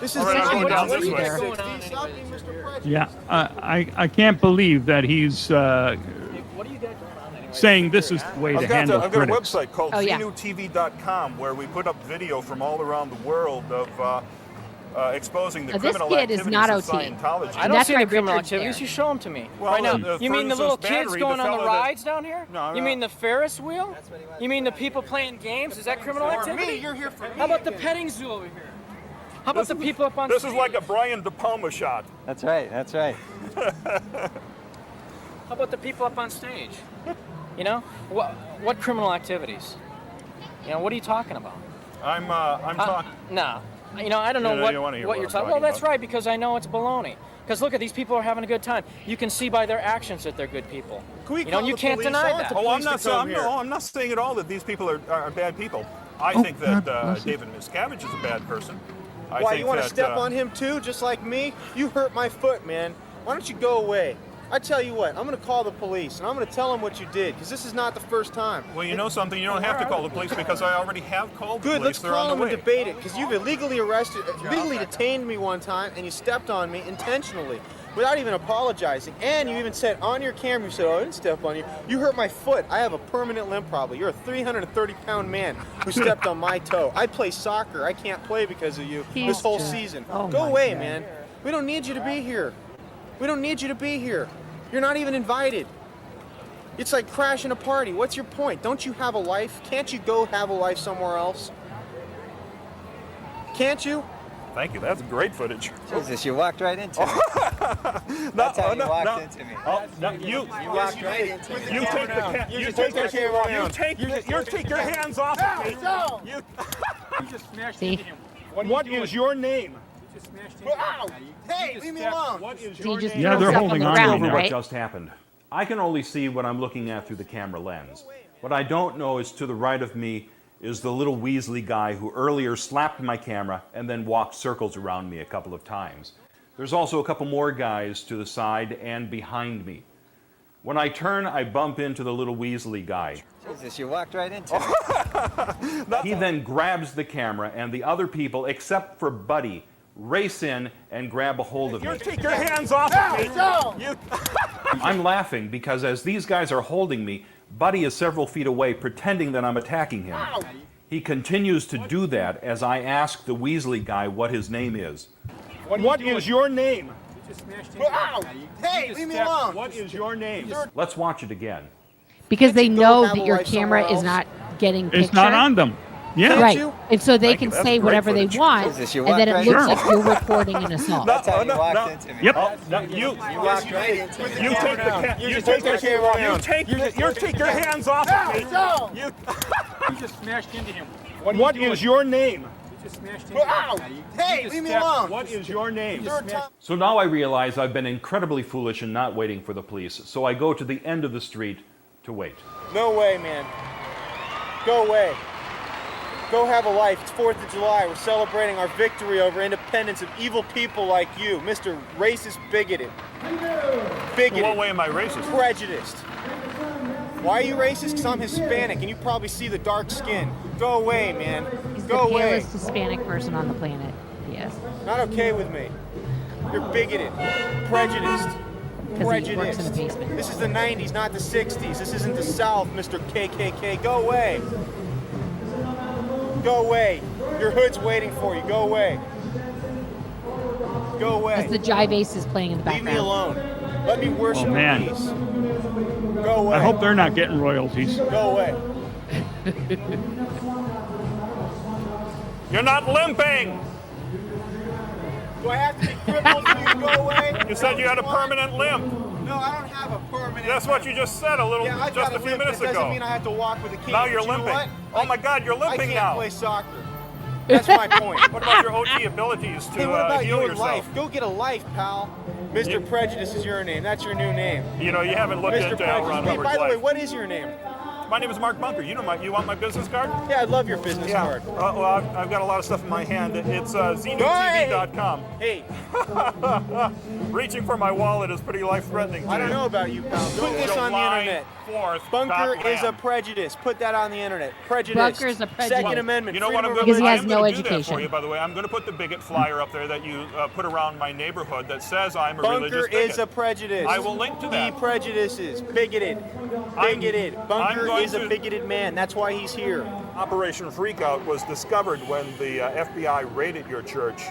This is All right, I'm going down this way. Stop being Mr. Prejudice. Yeah. I can't believe that he's What do you got going on anyway? saying this is the way to handle I've got a critics. website called Oh, yeah. vnewtv.com where we put up video from all around the world of exposing the Now, this criminal kid is activities not of OT. Scientology. I don't That's see why any criminal Richard's activities. there. You show them to me Well, right now. the- You mean the for little instance, kids battery, going the on the fellow that- rides down here? No, You no. mean the Ferris wheel? You mean the people playing games? Is that criminal For activity? me, you're here for me. How about the petting zoo over here? How about the people up on This stage? is like a Brian De Palma shot. That's right. That's right. How about the people up on stage? You know, what criminal activities? You know, what are you talking about? I'm talking. No, you know, I don't know You don't wanna hear what what you're I'm talking. Well, talking that's about. right, because I know it's baloney. Because look at these people are having a good time. You can see by their actions that they're good people. Can we You know, call you the can't police? deny I want that. the Oh, I'm police to not. come here. I'm not saying at all that these people are bad people. I Oh, think that God bless you. David Miscavige is a bad person. I Why, think you want to that, step on him too, just like me? You hurt my foot, man. Why don't you go away? I tell you what, I'm going to call the police, and I'm going to tell them what you did, because this is not the first time. Well, you know something? You don't have to call the police because I already have called the Good, police. let's They're call on the them and way. debate it, because you've illegally detained me one time, and you stepped on me intentionally, without even apologizing. And you even said on your camera, you said, oh, I didn't step on you. You hurt my foot. I have a permanent limp probably. You're a 330-pound man who stepped on my toe. I play soccer. I can't play because of you this whole season. Go away, man. We don't need you to be here. We don't need you to be here. You're not even invited. It's like crashing a party. What's your point? Don't you have a life? Can't you go have a life somewhere else? Can't you? Thank you. That's great footage. Jesus, you walked right into me. That's how you walked into me. Oh, no, you walked right into me. You take the you take the camera. You take your hands off of me. You just smashed See? into him. What is your name? You just smashed into him. Ow! Hey, leave me alone. What is So you your just name? Yeah, throw they're stuff holding the on to ground, me now. right? What just happened? I can only see what I'm looking at through the camera lens. What I don't know is to the right of me is the little Weasley guy who earlier slapped my camera and then walked circles around me a couple of times. There's also a couple more guys to the side and behind me. When I turn, I bump into the little Weasley guy. Jesus, you walked right into me. He then grabs the camera and the other people, except for Buddy, race in and grab a hold of me. Take your hands off of me. I'm laughing because as these guys are holding me, Buddy is several feet away pretending that I'm attacking him. He continues to do that as I ask the Weasley guy what his name is. What is your name? You just smashed into him. Ow! Hey, leave me alone. What is your name? Let's watch it again. Because they Go know have that a your life camera somewhere is not getting It's picture. not on them. Yeah. Right. you? And so they Thank can you. That's say great whatever they footage. want, Jesus, you and then it walked looks right like you're reporting an assault. That's how you no, walked no. into me. Yep. You walked right into me. you take the you take the camera. You take your hands off of me. You just smashed into him. What is your name? You just smashed into him. Ow! Hey, leave me alone. What is your name? Third time. So now I realize I've been incredibly foolish in not waiting for the police, so I go to the end of the street to wait. No way, man. Go away. Go have a life. It's 4th of July. We're celebrating our victory over independence of evil people like you, Mr. Racist Bigoted. Bigoted. In what way am I racist? Prejudiced. Why are you racist? Because I'm Hispanic and you probably see the dark skin. Go away, man. He's Go the away. palest Hispanic person on the planet. Yes. Not okay with me. You're bigoted. Prejudiced. Because he works in Prejudiced. the basement. This is the 90s, not the 60s. This isn't the South, Mr. KKK. Go away. Go away. Your hood's waiting for you. Go away. Go away. As the jive ace is playing in the Leave background. me alone. Let me worship Oh, man. in peace. Go away. I hope they're not getting royalties. Go away. You're not limping. Do I have to be crippled for you to go away? You said you had a permanent limp. No, I don't have a permanent. That's what you just said Yeah, I just got a few limp. minutes It doesn't ago. mean I have to walk with a cane. Now but you're you know limping. what? Oh my God, you're I limping can't now. play soccer. That's my point. What about your OT abilities to Hey, what about heal your yourself? life? Go get a life, pal. Mr. Prejudice is your name. That's your new name. You know, you haven't looked Mr. into Al Prejudice. Ron Hey, Hubbard's by the way, life. what is your name? My name is Mark Bunker. You want my business card? Yeah, I'd love your business card. Well, I've got a lot of stuff in my hand. It's zenutv.com. Hey, Reaching for my wallet is pretty life-threatening. I don't know about you, pal. Put this on the July internet. 4th, Bunker is a .lam. prejudice. Put that on the internet. Prejudice. Bunker is a prejudice. Second Amendment. You know what I'm freedom going of to Because he has I'm no gonna do that education. for you, by the way. I'm going to put the bigot flyer up there that you put around my neighborhood that says I'm a Bunker religious bigot. is a prejudice. I will link to that. He prejudices. Bigoted. Bigoted. Bunker going is a to- bigoted man. That's why he's here. Operation Freakout was discovered when the FBI raided your church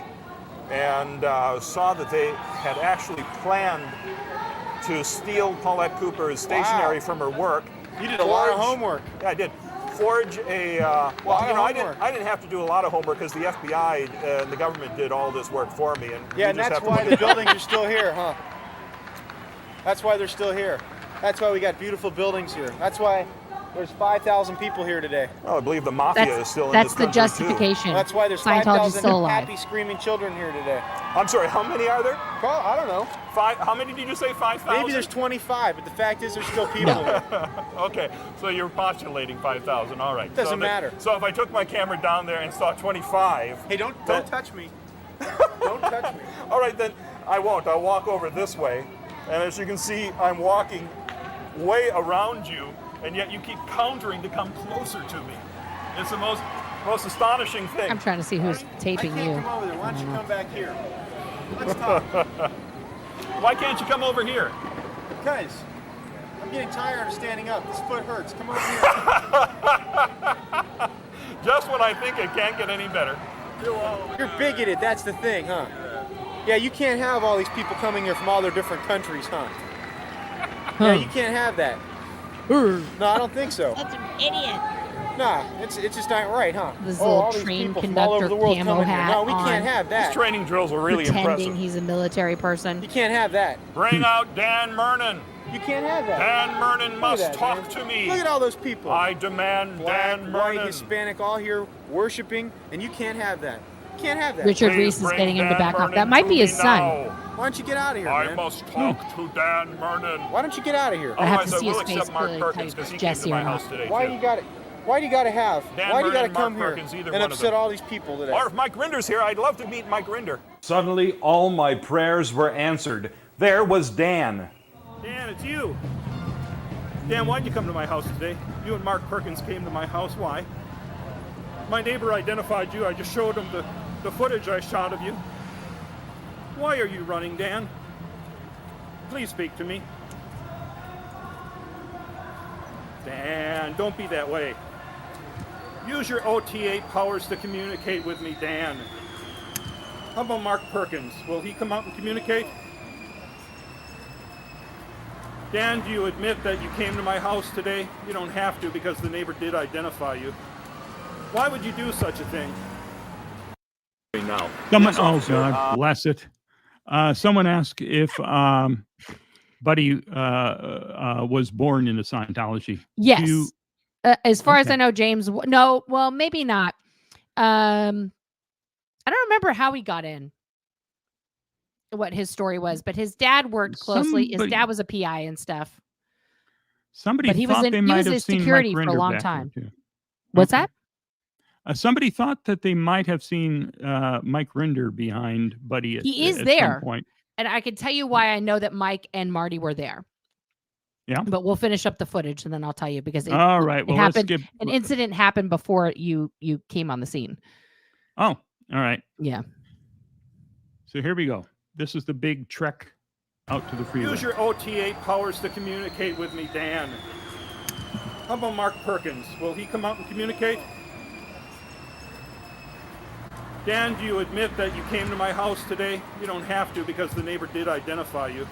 and saw that they had actually planned to steal Paulette Cooper's stationery from her work. You did a lot of homework. Yeah, I did. Forge a well, you know, I didn't have to do a lot of homework because the FBI and the government did all this work for me, and Yeah, you and just that's have to why look the at it. buildings are still here, huh? That's why they're still here. That's why we got beautiful buildings here. That's why There's 5,000 people here today. Well, I believe the mafia is still in That's this the country, justification. That's why there's Scientology's 5,000 still alive. happy screaming children here today. I'm sorry, how many are there? Well, I don't know. How many did you say? 5,000? Maybe there's 25, but the fact is there's still people here. Okay, so you're postulating 5,000. All right. Doesn't matter. So if I took my camera down there and saw 25. Hey, don't touch me. Don't touch me. All right, then I won't. I'll walk over this way. And as you can see, I'm walking way around you, and yet you keep countering to come closer to me. It's the most astonishing thing. I'm trying to see who's taping I can't you. come over there. Why don't you come back here? Let's talk. Why can't you come over here? Because I'm getting tired of standing up. This foot hurts. Come over here. Just when I think it can't get any better. You're bigoted. That's the thing, huh? Yeah, you can't have all these people coming here from all their different countries, huh? Yeah, you can't have that. No, I don't think so. That's an idiot. Nah, it's just not right, huh? This all little these train people from all over conductor the world camo coming here. hat No, we can't on. have that. These training drills are really Pretending impressive. he's a military person. You can't have that. Bring out Dan Mernon. You can't have that. Dan Mernon must that, talk man. to me. Look at all those people. I demand Black, Dan white, Mernon. Hispanic, all here worshiping, and you can't have that. You can't have that. Richard Please Reese is bring getting him to Dan back off. Mernon That might to be his me son. now. Why don't you get out of here, I man? must talk to Dan Mernon. Why don't you get out of here? I have Otherwise, to see his will face accept Mark clearly Perkins tell you because he if came Jesse to my or not. house today. Why too. do you got it? Why do you got to have? Dan Why do you got to Mernon, come Mark here Perkins, either and one of upset them. all these people today? Or if Mike Rinder's here, I'd love to meet Mike Rinder. Suddenly, all my prayers were answered. There was Dan. Dan, it's you. Dan, why'd you come to my house today? You and Mark Perkins came to my house. Why? My neighbor identified you. I just showed him the footage I shot of you. Why are you running, Dan? Please speak to me. Dan, don't be that way. Use your OT8 powers to communicate with me, Dan. How about Mark Perkins? Will he come out and communicate? Dan, do you admit that you came to my house today? You don't have to because the neighbor did identify you. Why would you do such a thing? Now. Someone, oh God, bless it. Someone asked if Buddy was born into Scientology. Yes. As far as Okay. I know, James, no, well, maybe not. I don't remember how he got in, what his story was, but his dad worked closely. His Somebody- dad was a PI and stuff. Somebody But he was thought in- they he might was have in seen security Mike for a Rinder long back time. there, too. What's Okay. that? Somebody thought that they might have seen Mike Rinder behind Buddy at, He is at there. some point. And I can tell you why I know that Mike and Marty were there. Yeah. But we'll finish up the footage and then I'll tell you because it, All right. it Well, let's happened. skip. An incident happened before you came on the scene. Oh, all right. Yeah. So here we go. This is the big trek out to the freeway. Use your OT8 powers to communicate with me, Dan. How about Mark Perkins? Will he come out and communicate? Dan, do you admit that you came to my house today? You don't have to because the neighbor did identify you.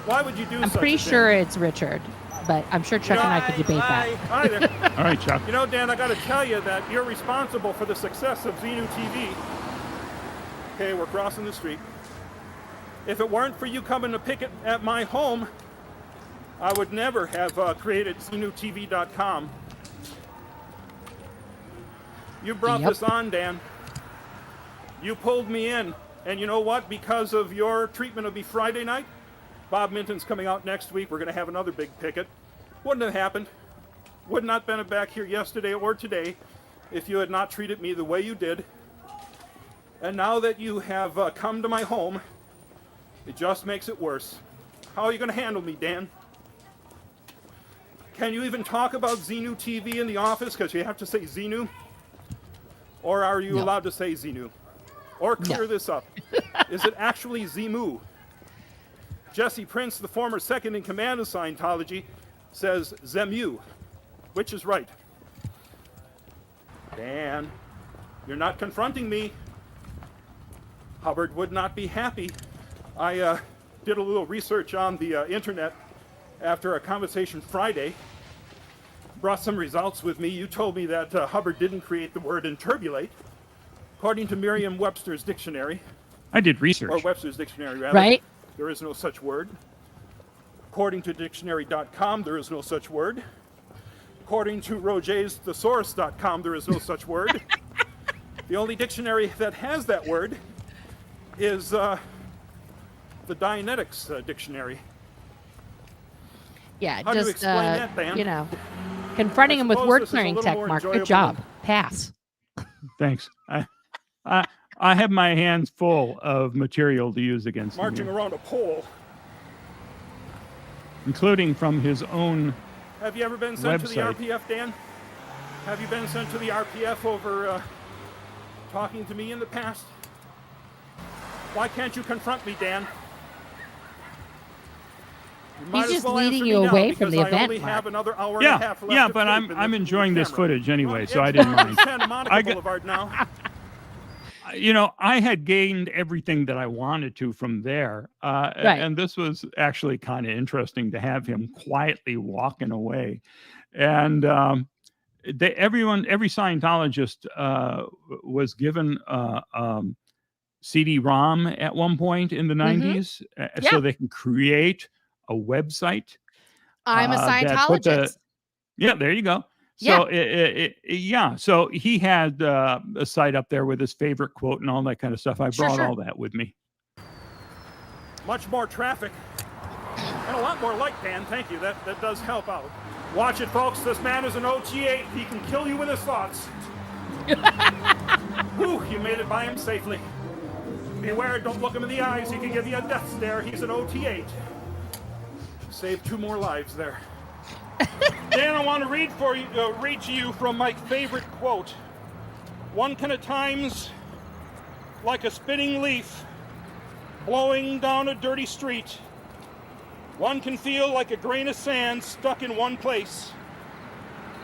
Why would you do I'm such pretty a thing? sure it's Richard, but I'm sure Chuck and I could debate that. Hi there. All right, Chuck. You know, Dan, I got to tell you that you're responsible for the success of Xenu TV. Okay, we're crossing the street. If it weren't for you coming to picket at my home, I would never have created XenuTV.com. You brought this on, Dan. You pulled me in. And you know what? Because of your treatment of me Friday night, Bob Minton's coming out next week. We're going to have another big picket. Wouldn't have happened. Would not been back here yesterday or today if you had not treated me the way you did. And now that you have come to my home, it just makes it worse. How are you going to handle me, Dan? Can you even talk about Xenu TV in the office because you have to say Xenu? Or are you allowed to say Xenu? Or clear this up. Is it actually Zemu? Jesse Prince, the former second in command of Scientology, says Zemu. Which is right? Dan, you're not confronting me. Hubbard would not be happy. I did a little research on the internet after a conversation Friday. Brought some results with me. You told me that Hubbard didn't create the word interbulate. According to Merriam-Webster's dictionary. I did research. Or Webster's dictionary, rather. Right. There is no such word. According to dictionary.com, there is no such word. according to rojaysthesaurus.com, there is no such word. The only dictionary that has that word is the Dianetics dictionary. Yeah, How do you just explain that, Dan? you know, confronting him with suppose word this is a clearing little tech, more Mark. Good enjoyable job. than- Pass. Thanks. I have my hands full of material to use against him Marching here, around a pole. including from his own Have you ever been sent to the website. RPF, Dan? Have you been sent to the RPF over talking to me in the past? Why can't you confront me, Dan? You might He's as just well leading answer me you now, away from the because I event, only Mark. have another hour and a half left of But tape in I'm the enjoying this camera. footage anyway, It's so I didn't mind. Santa Monica I got- Boulevard now. You know, I had gained everything that I wanted to from there, and this was actually kind of interesting to have him quietly walking away, and every Scientologist was given CD-ROM at one point in the 90s, so they can create a website. I'm a that put Scientologist. Yeah, there you go. So so he had a site up there with his favorite quote and all that kind of stuff. I brought all that with me. Much more traffic and a lot more light, Dan. Thank you. That does help out. Watch it, folks. This man is an OT8. He can kill you with his thoughts. Whew, you made it by him safely. Beware, don't look him in the eyes. He can give you a death stare. He's an OT8. Saved 2 more lives there. Dan, I want to read to you from my favorite quote. One can at times, like a spinning leaf, blowing down a dirty street. One can feel like a grain of sand stuck in one place.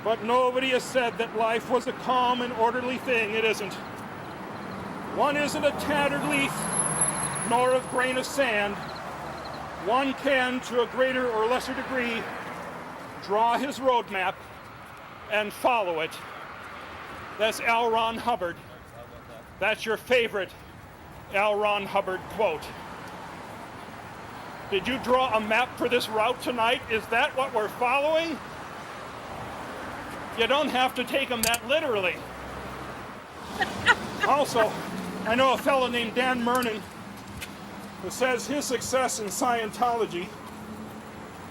But nobody has said that life was a calm and orderly thing. It isn't. One isn't a tattered leaf, nor a grain of sand. One can, to a greater or lesser degree, draw his roadmap and follow it. That's L. Ron Hubbard. That's your favorite L. Ron Hubbard quote. Did you draw a map for this route tonight? Is that what we're following? You don't have to take them that literally. Also, I know a fellow named Dan Mernon who says his success in Scientology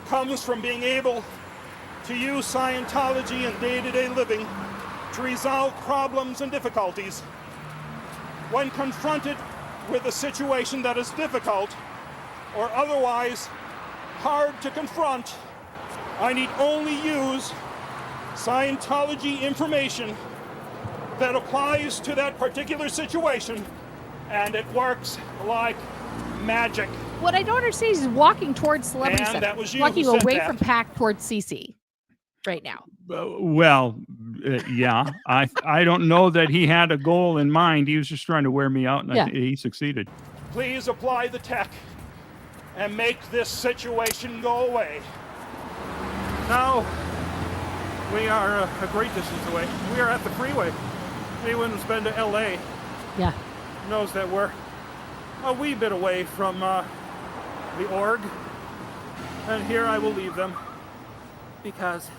comes from being able to use Scientology in day-to-day living to resolve problems and difficulties. When confronted with a situation that is difficult or otherwise hard to confront, I need only use Scientology information that applies to that particular situation, and it works like magic. What I don't understand is he's walking towards Celebrity And Center. that was you walking who said away that. from PAC towards CC right now. Yeah, I don't know that he had a goal in mind. He was just trying to wear me out, and I think he succeeded. Please apply the tech and make this situation go away. Now, we are a great distance away. We are at the freeway. Anyone who's been to LA knows that we're a wee bit away from the org. And here I will leave them because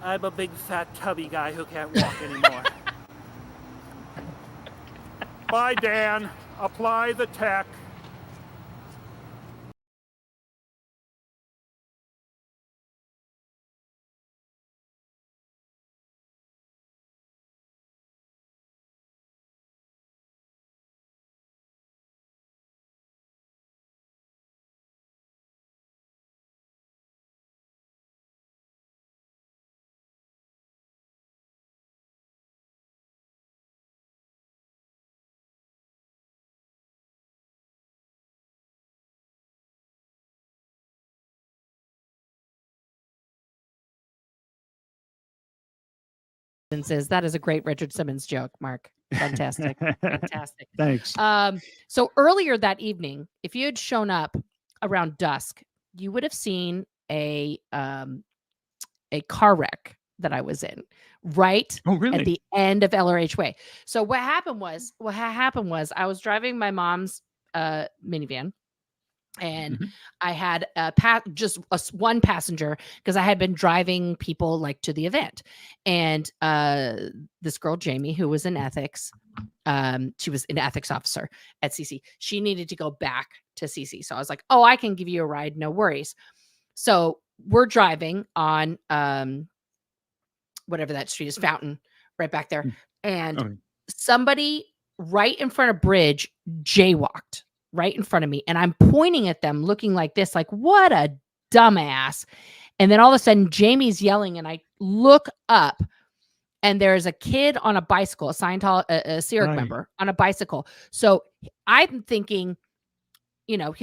I'm a big fat tubby guy who can't walk anymore. Bye, Dan. Apply the tech. Says that is a great Richard Simmons joke, Mark. Fantastic. Fantastic. Thanks. So earlier that evening, if you had shown up around dusk, you would have seen a car wreck that I was in right at the end of LRH Way. So what happened was I was driving my mom's minivan, And I had one passenger because I had been driving people like to the event. And this girl, Jamie, who was in ethics, she was an ethics officer at CC. She needed to go back to CC. So I was like, oh, I can give you a ride. No worries. So we're driving on whatever that street is, Fountain, right back there. And somebody right in front of Bridge jaywalked right in front of me. And I'm pointing at them looking like this, like, what a dumbass. And then all of a sudden, Jamie's yelling, and I look up, and there's a kid on a bicycle, a Scientology member on a bicycle. So I'm thinking, you know,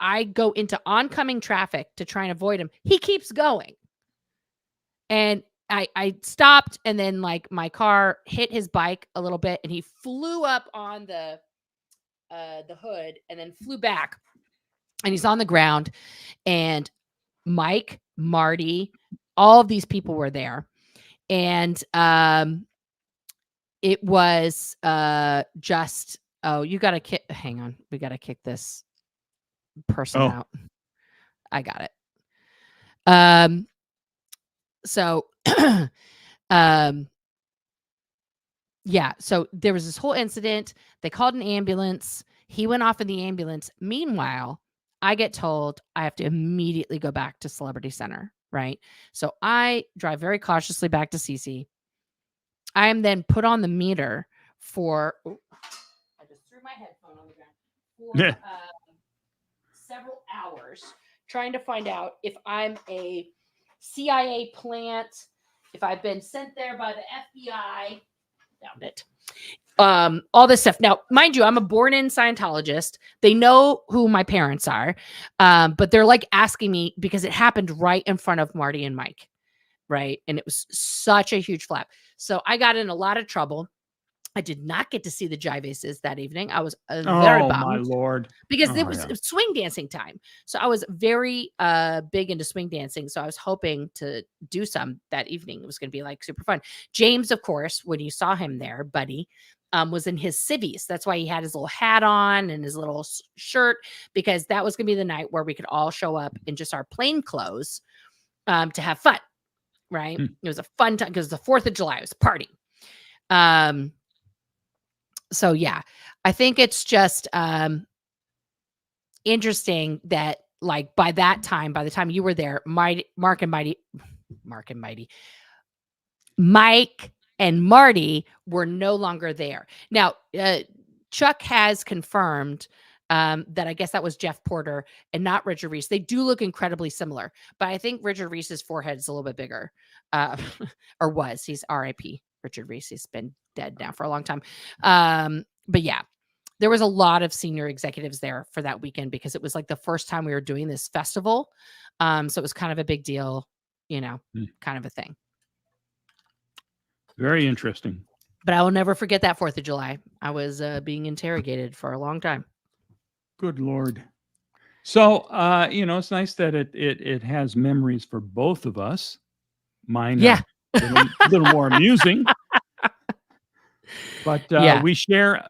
I go into oncoming traffic to try and avoid him. He keeps going. And I stopped, and then like my car hit his bike a little bit, and he flew up on the hood and then flew back, and he's on the ground. And Mike, Marty, all of these people were there. And it was just, you got to hang on. We got to kick this person out. I got it. So, yeah, so there was this whole incident. They called an ambulance. He went off in the ambulance. Meanwhile, I get told I have to immediately go back to Celebrity Center, right? So I drive very cautiously back to CC. I am then put on the meter for, I just threw my headphone on the ground, for several hours, trying to find out if I'm a CIA plant, if I've been sent there by the FBI. Found it. All this stuff. Now, mind you, I'm a born-in Scientologist. They know who my parents are, but they're like asking me because it happened right in front of Marty and Mike, right? And it was such a huge flap. So I got in a lot of trouble. I did not get to see the Jivases that evening. I was very bummed. Oh, my Lord. Because it was swing dancing time. So I was very big into swing dancing. So I was hoping to do some that evening. It was going to be like super fun. James, of course, when you saw him there, buddy, was in his civvies. That's why he had his little hat on and his little shirt, because that was going to be the night where we could all show up in just our plain clothes to have fun, right? It was a fun time because the 4th of July, it was a party. So yeah, I think it's just interesting that like by the time you were there, Mike and Marty were no longer there. Now, Chuck has confirmed that I guess that was Jeff Porter and not Richard Reese. They do look incredibly similar, but I think Richard Reese's forehead is a little bit bigger, or was. He's RIP. Richard Reese. He's been dead now for a long time. But yeah, there was a lot of senior executives there for that weekend because it was like the first time we were doing this festival. So it was kind of a big deal, you know, kind of a thing. Very interesting. But I will never forget that 4th of July. I was being interrogated for a long time. Good Lord. So, you know, it's nice that it has memories for both of us. Mine, yeah, a little more amusing, but we share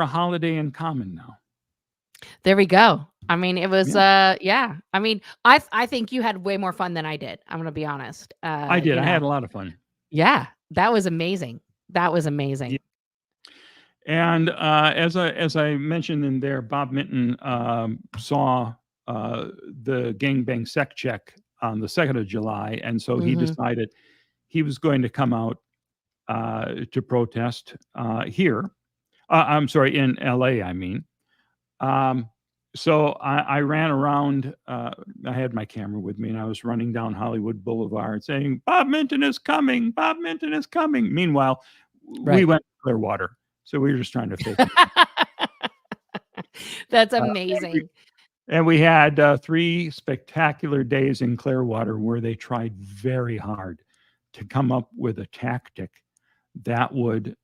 a holiday in common now. There we go. I mean, it was yeah. I mean, I think you had way more fun than I did. I'm gonna be honest. I did. I had a lot of fun. Yeah, that was amazing. That was amazing. Yeah. And as I mentioned in there, Bob Minton saw the gangbang sec check on the 2nd of July, and so he decided he was going to come out to protest here. I'm sorry, in LA, I mean. So I ran around. I had my camera with me, and I was running down Hollywood Boulevard saying, "Bob Minton is coming! Bob Minton is coming!" Meanwhile, we went to Clearwater, so we were just trying to fake it. That's amazing. And we had 3 spectacular days in Clearwater where they tried very hard to come up with a tactic that would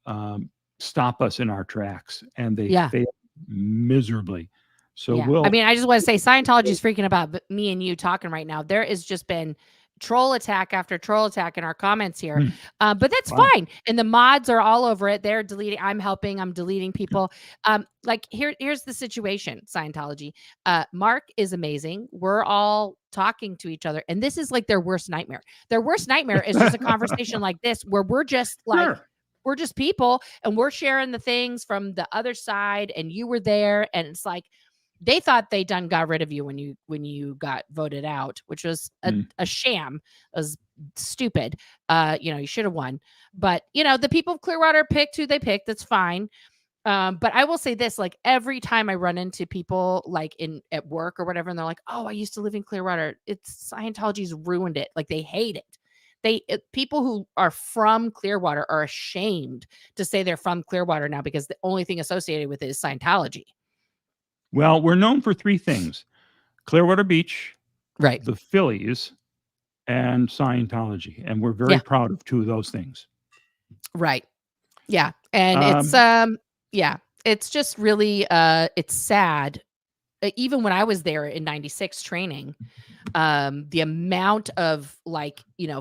stop us in our tracks, and they failed miserably. So I mean, I just want to say Scientology is freaking about me and you talking right now. There has just been troll attack after troll attack in our comments here. But that's fine. And the mods are all over it. They're deleting. I'm deleting people. Like here's the situation, Scientology. Mark is amazing. We're all talking to each other. And this is like their worst nightmare. Their worst nightmare is just a conversation like this, where we're just like, we're just people and we're sharing the things from the other side. And you were there. And it's like, they thought they got rid of you when you got voted out, which was a sham. It was stupid. You should have won. But the people of Clearwater picked who they picked. That's fine. But I will say this: like every time I run into people like at work or whatever, and they're like, "Oh, I used to live in Clearwater. Scientology's ruined it. Like they hate it." People who are from Clearwater are ashamed to say they're from Clearwater now because the only thing associated with it is Scientology. Well, we're known for three things: Clearwater Beach, right, the Phillies, and Scientology. And we're very proud of two of those things. Right. Yeah. And it's just really, it's sad. Even when I was there in 96 training, the amount of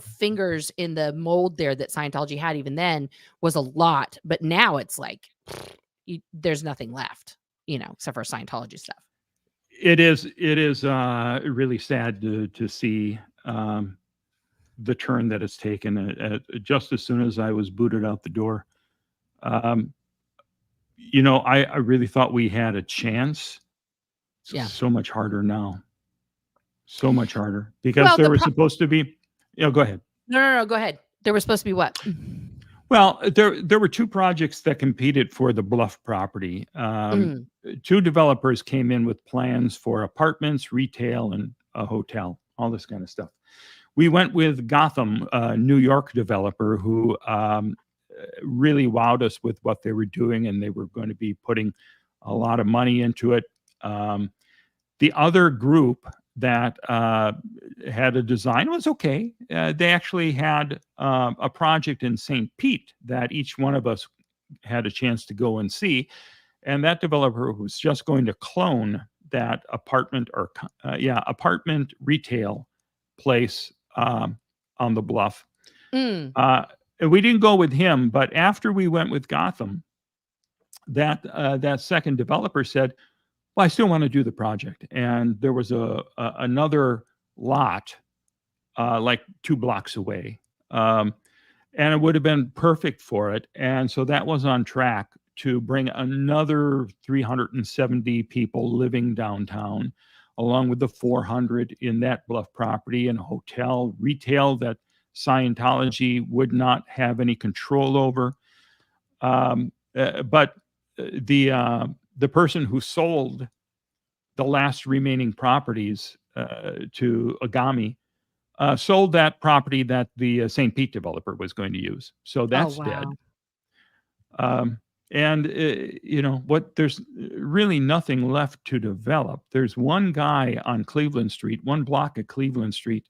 fingers in the mold there that Scientology had even then was a lot. But now it's like, there's nothing left. Except for Scientology stuff. It is really sad to see the turn that it's taken. Just as soon as I was booted out the door, I really thought we had a chance. It's so much harder now. So much harder because there was supposed to be. Go ahead. No, go ahead. There was supposed to be what? Well, there were two projects that competed for the Bluff property. Two developers came in with plans for apartments, retail, and a hotel, all this kind of stuff. We went with Gotham, a New York developer who really wowed us with what they were doing, and they were going to be putting a lot of money into it. The other group that had a design was okay. They actually had a project in St. Pete that each one of us had a chance to go and see. And that developer was just going to clone that apartment retail place on the Bluff. And we didn't go with him, but after we went with Gotham, that second developer said, well, I still want to do the project. And there was another lot like 2 blocks away. And it would have been perfect for it. And so that was on track to bring another 370 people living downtown, along with the 400 in that Bluff property, and a hotel, retail that Scientology would not have any control over. But the person who sold the last remaining properties to Agami sold that property that the St. Pete developer was going to use. So that's dead. And there's really nothing left to develop. There's one guy on Cleveland Street, one block of Cleveland Street,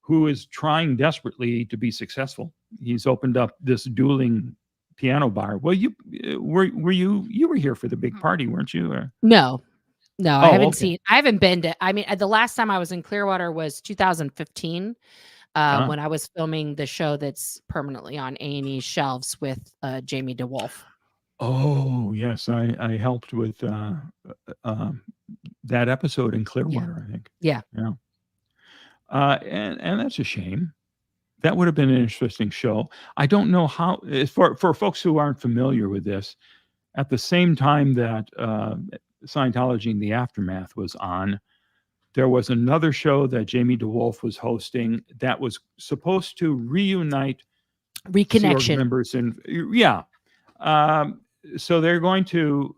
who is trying desperately to be successful. He's opened up this dueling piano bar. Well, you were here for the big party, weren't you? Or? No, I haven't seen. I haven't been to. I mean, the last time I was in Clearwater was 2015, when I was filming the show that's permanently on A&E's shelves with Jamie DeWolf. Oh yes, I helped with that episode in Clearwater. I think. Yeah. And that's a shame. That would have been an interesting show. I don't know how, for folks who aren't familiar with this, at the same time that Scientology in the Aftermath was on, there was another show that Jamie DeWolf was hosting that was supposed to reunite Reconnection members. So they're going to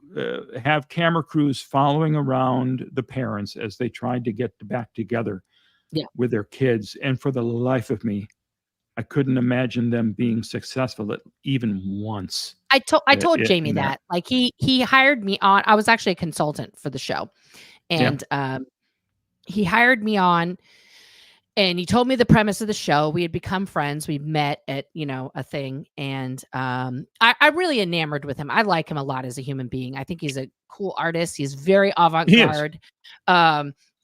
have camera crews following around the parents as they tried to get back together with their kids. And for the life of me, I couldn't imagine them being successful at even once. I told Jamie that. Like he hired me on. I was actually a consultant for the show, and he hired me on, and he told me the premise of the show. We had become friends. We met at a thing, and I'm really enamored with him. I like him a lot as a human being. I think he's a cool artist. He's very avant-garde.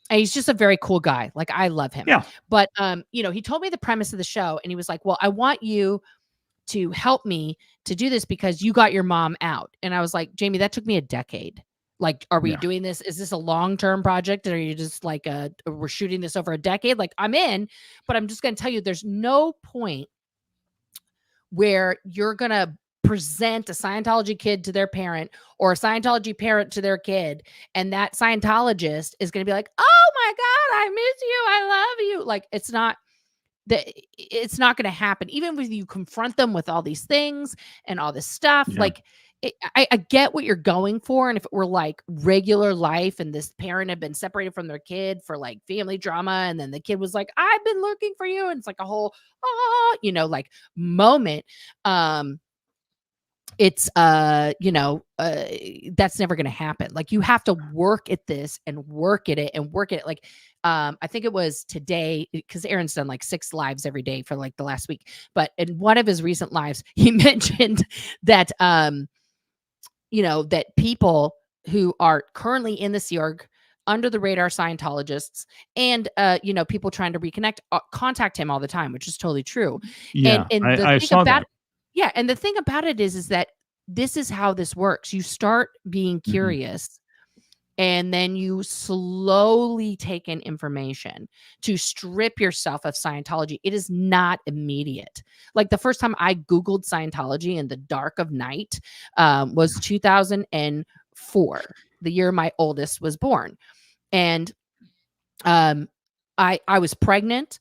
And he's just a very cool guy. Like, I love him. Yeah. But, you know, he told me the premise of the show, and he was like, well, I want you to help me to do this because you got your mom out. And I was like, Jamie, that took me a decade. Like, are we doing this? Is this a long-term project? Or are you just like, we're shooting this over a decade? Like, I'm in, but I'm just going to tell you, there's no point where you're going to present a Scientology kid to their parent or a Scientology parent to their kid, and that Scientologist is going to be like, oh my God, I miss you. I love you. Like, it's not going to happen. Even when you confront them with all these things and all this stuff, like, I get what you're going for. And if it were like regular life and this parent had been separated from their kid for like family drama, and then the kid was like, I've been looking for you, and it's like a whole, you know, like moment. It's you know, that's never going to happen. Like, you have to work at this and work at it and work at it. Like, I think it was today, because Aaron's done like 6 lives every day for like the last week, but in one of his recent lives, he mentioned that, you know, that people who are currently in the Sea Org, under the radar Scientologists, and you know, people trying to reconnect, contact him all the time, which is totally true. Yeah, and the I thing saw about that. Yeah, and the thing about it is that this is how this works. You start being curious, and then you slowly take in information to strip yourself of Scientology. It is not immediate. Like, the first time I Googled Scientology in the dark of night was 2004, the year my oldest was born. And I was pregnant.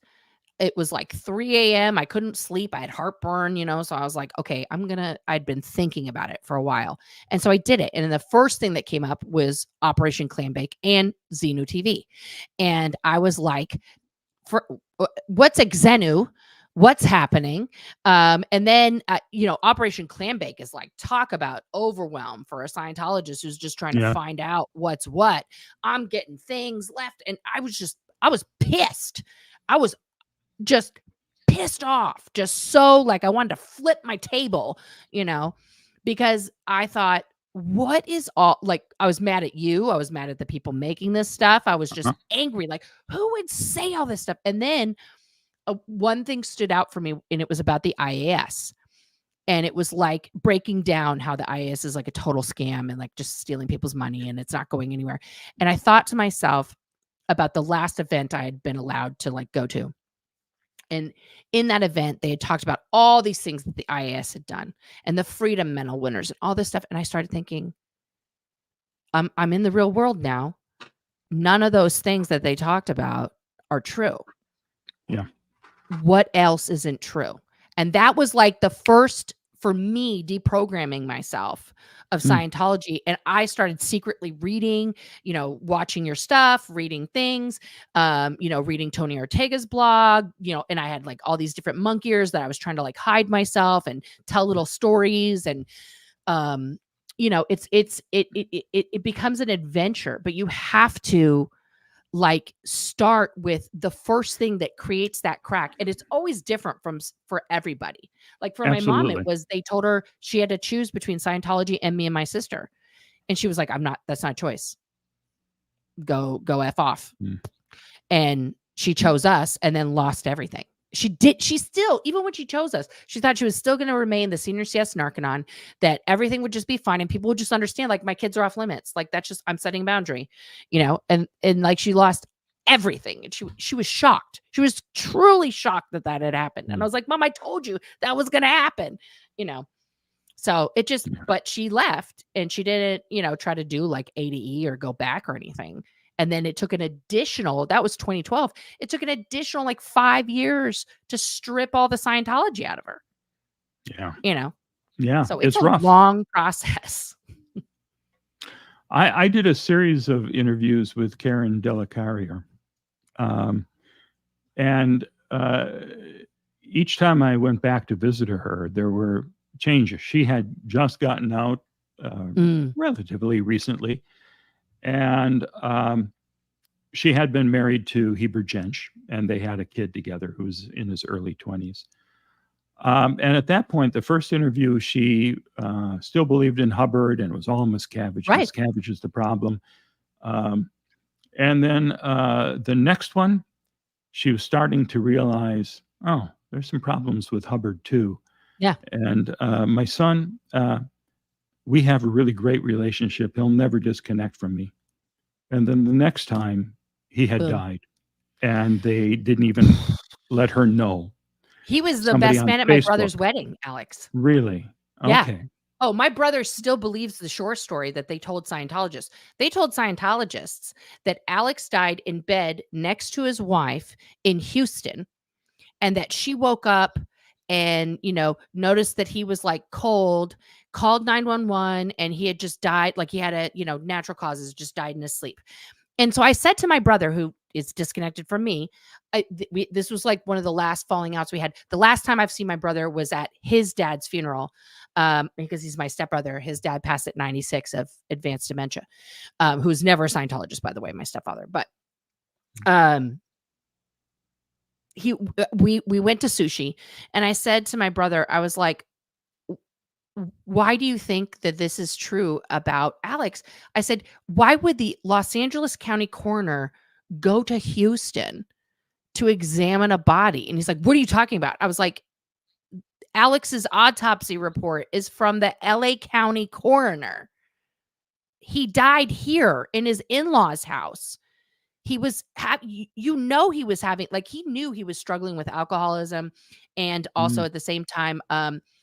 It was like 3 a.m. I couldn't sleep. I had heartburn, you know, so I was like, okay, I'd been thinking about it for a while. And so I did it. And then the first thing that came up was Operation Clambake and Xenu TV. And I was like, what's Xenu? What's happening? And then, you know, Operation Clambake is like, talk about overwhelm for a Scientologist who's just trying to find out what's what. I'm getting things left. And I was pissed. I was just pissed off, just so like I wanted to flip my table, you know, because I thought, what is all, like, I was mad at you. I was mad at the people making this stuff. I was just angry. Like, who would say all this stuff? And then one thing stood out for me, and it was about the IAS. And it was like breaking down how the IAS is like a total scam and like just stealing people's money, and it's not going anywhere. And I thought to myself about the last event I had been allowed to like go to. And in that event, they had talked about all these things that the IAS had done and the Freedom Medal winners and all this stuff. And I started thinking, I'm in the real world now. None of those things that they talked about are true. Yeah. What else isn't true? And that was like the first, for me, deprogramming myself of Scientology. And I started secretly reading, you know, watching your stuff, reading things, you know, reading Tony Ortega's blog, you know, and I had like all these different monk ears that I was trying to like hide myself and tell little stories. And, you know, it becomes an adventure, but you have to like start with the first thing that creates that crack. And it's always different for everybody. Like for my mom, it was, they told her she had to choose between Scientology and me and my sister. And she was like, that's not a choice. Go F off. And she chose us and then lost everything. She still, even when she chose us, she thought she was still going to remain the senior CS Narcanon, that everything would just be fine and people would just understand, like, my kids are off limits. Like, that's just, I'm setting a boundary, you know, and like she lost everything. And she was shocked. She was truly shocked that had happened. And I was like, Mom, I told you that was going to happen, you know? So it just, but she left and she didn't, you know, try to do like ADE or go back or anything. And then it took an additional, that was 2012. It took an additional like 5 years to strip all the Scientology out of her. Yeah. You know? Yeah. So it's a rough. long process. I did a series of interviews with Karen Delacarrier. And each time I went back to visit her, there were changes. She had just gotten out relatively recently. And she had been married to Heber Jensch, and they had a kid together who was in his early 20s. And at that point, the first interview, she still believed in Hubbard and it was all Miscavige. Right. Miscavige is the problem. And then the next one, she was starting to realize, oh, there's some problems with Hubbard too. Yeah. And my son, we have a really great relationship. He'll never disconnect from me. And then the next time he had died, and they didn't even let her know. He was the Somebody best on man at my Facebook. brother's wedding, Alex. Really? Yeah. Okay. Oh, my brother still believes the shore story that they told Scientologists. They told Scientologists that Alex died in bed next to his wife in Houston, and that she woke up and, noticed that he was like cold, called 911, and he had just died. Like he had natural causes, just died in his sleep. And so I said to my brother, who is disconnected from me, this was like one of the last falling outs we had. The last time I've seen my brother was at his dad's funeral, because he's my stepbrother. His dad passed at 96 of advanced dementia, who's never a Scientologist, by the way, my stepfather. But we went to sushi, and I said to my brother, I was like, why do you think that this is true about Alex? I said, why would the Los Angeles County coroner go to Houston to examine a body? And he's like, what are you talking about? I was like, Alex's autopsy report is from the LA County coroner. He died here in his in-laws' house. He was, he was having, like, he knew he was struggling with alcoholism, and also at the same time,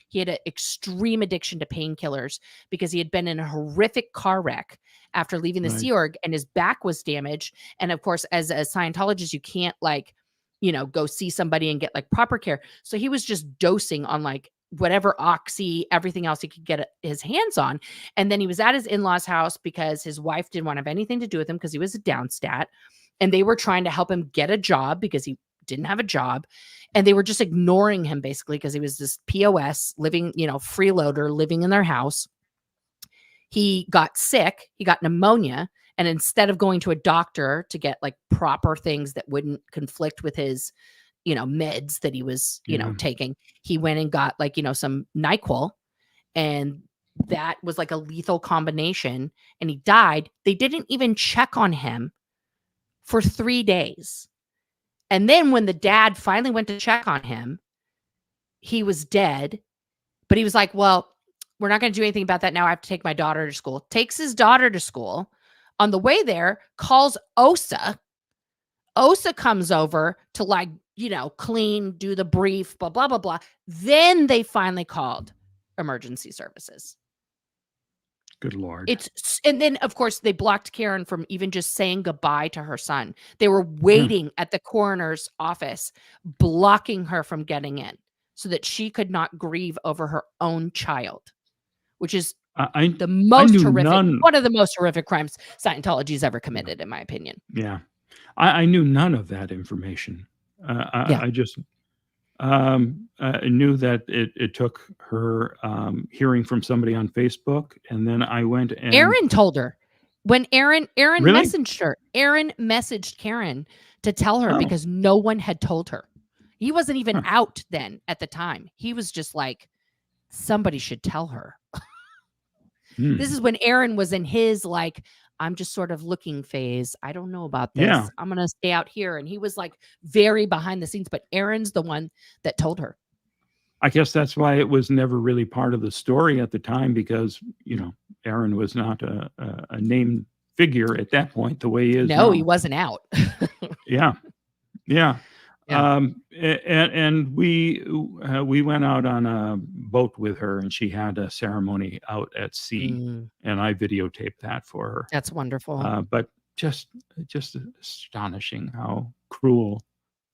he had an extreme addiction to painkillers because he had been in a horrific car wreck after leaving the Sea Org, and his back was damaged. And of course, as a Scientologist, you can't go see somebody and get like proper care. So he was just dosing on like whatever oxy, everything else he could get his hands on. And then he was at his in-laws' house because his wife didn't want to have anything to do with him because he was a downstat. And they were trying to help him get a job because he didn't have a job. And they were just ignoring him basically because he was this POS living, freeloader living in their house. He got sick. He got pneumonia. And instead of going to a doctor to get like proper things that wouldn't conflict with his, meds that he was, taking, he went and got like, some NyQuil, and that was like a lethal combination, and he died. They didn't even check on him for 3 days. And then when the dad finally went to check on him, he was dead. But he was like, well, we're not going to do anything about that now. I have to take my daughter to school. Takes his daughter to school. On the way there, calls OSA. OSA comes over to clean, do the brief, blah, blah, blah, blah. Then they finally called emergency services. Good Lord. And then of course they blocked Karen from even just saying goodbye to her son. They were waiting at the coroner's office, blocking her from getting in so that she could not grieve over her own child, which is the most horrific, one of the most horrific crimes Scientology's ever committed, in my opinion. Yeah. I knew none of that information. I just knew that it took her hearing from somebody on Facebook, and then I went and Aaron told her when Aaron Really? messaged her. Aaron messaged Karen to tell her because no one had told her. He wasn't even out then at the time. He was just like, somebody should tell her. This is when Aaron was in his like, I'm just sort of looking phase. I don't know about this. Yeah. I'm going to stay out here. And he was like very behind the scenes, but Aaron's the one that told her. I guess that's why it was never really part of the story at the time, because, Aaron was not a named figure at that point the way he is No, now. he wasn't out. Yeah. Yeah. And we went out on a boat with her, and she had a ceremony out at sea, and I videotaped that for her. That's wonderful. But just astonishing how cruel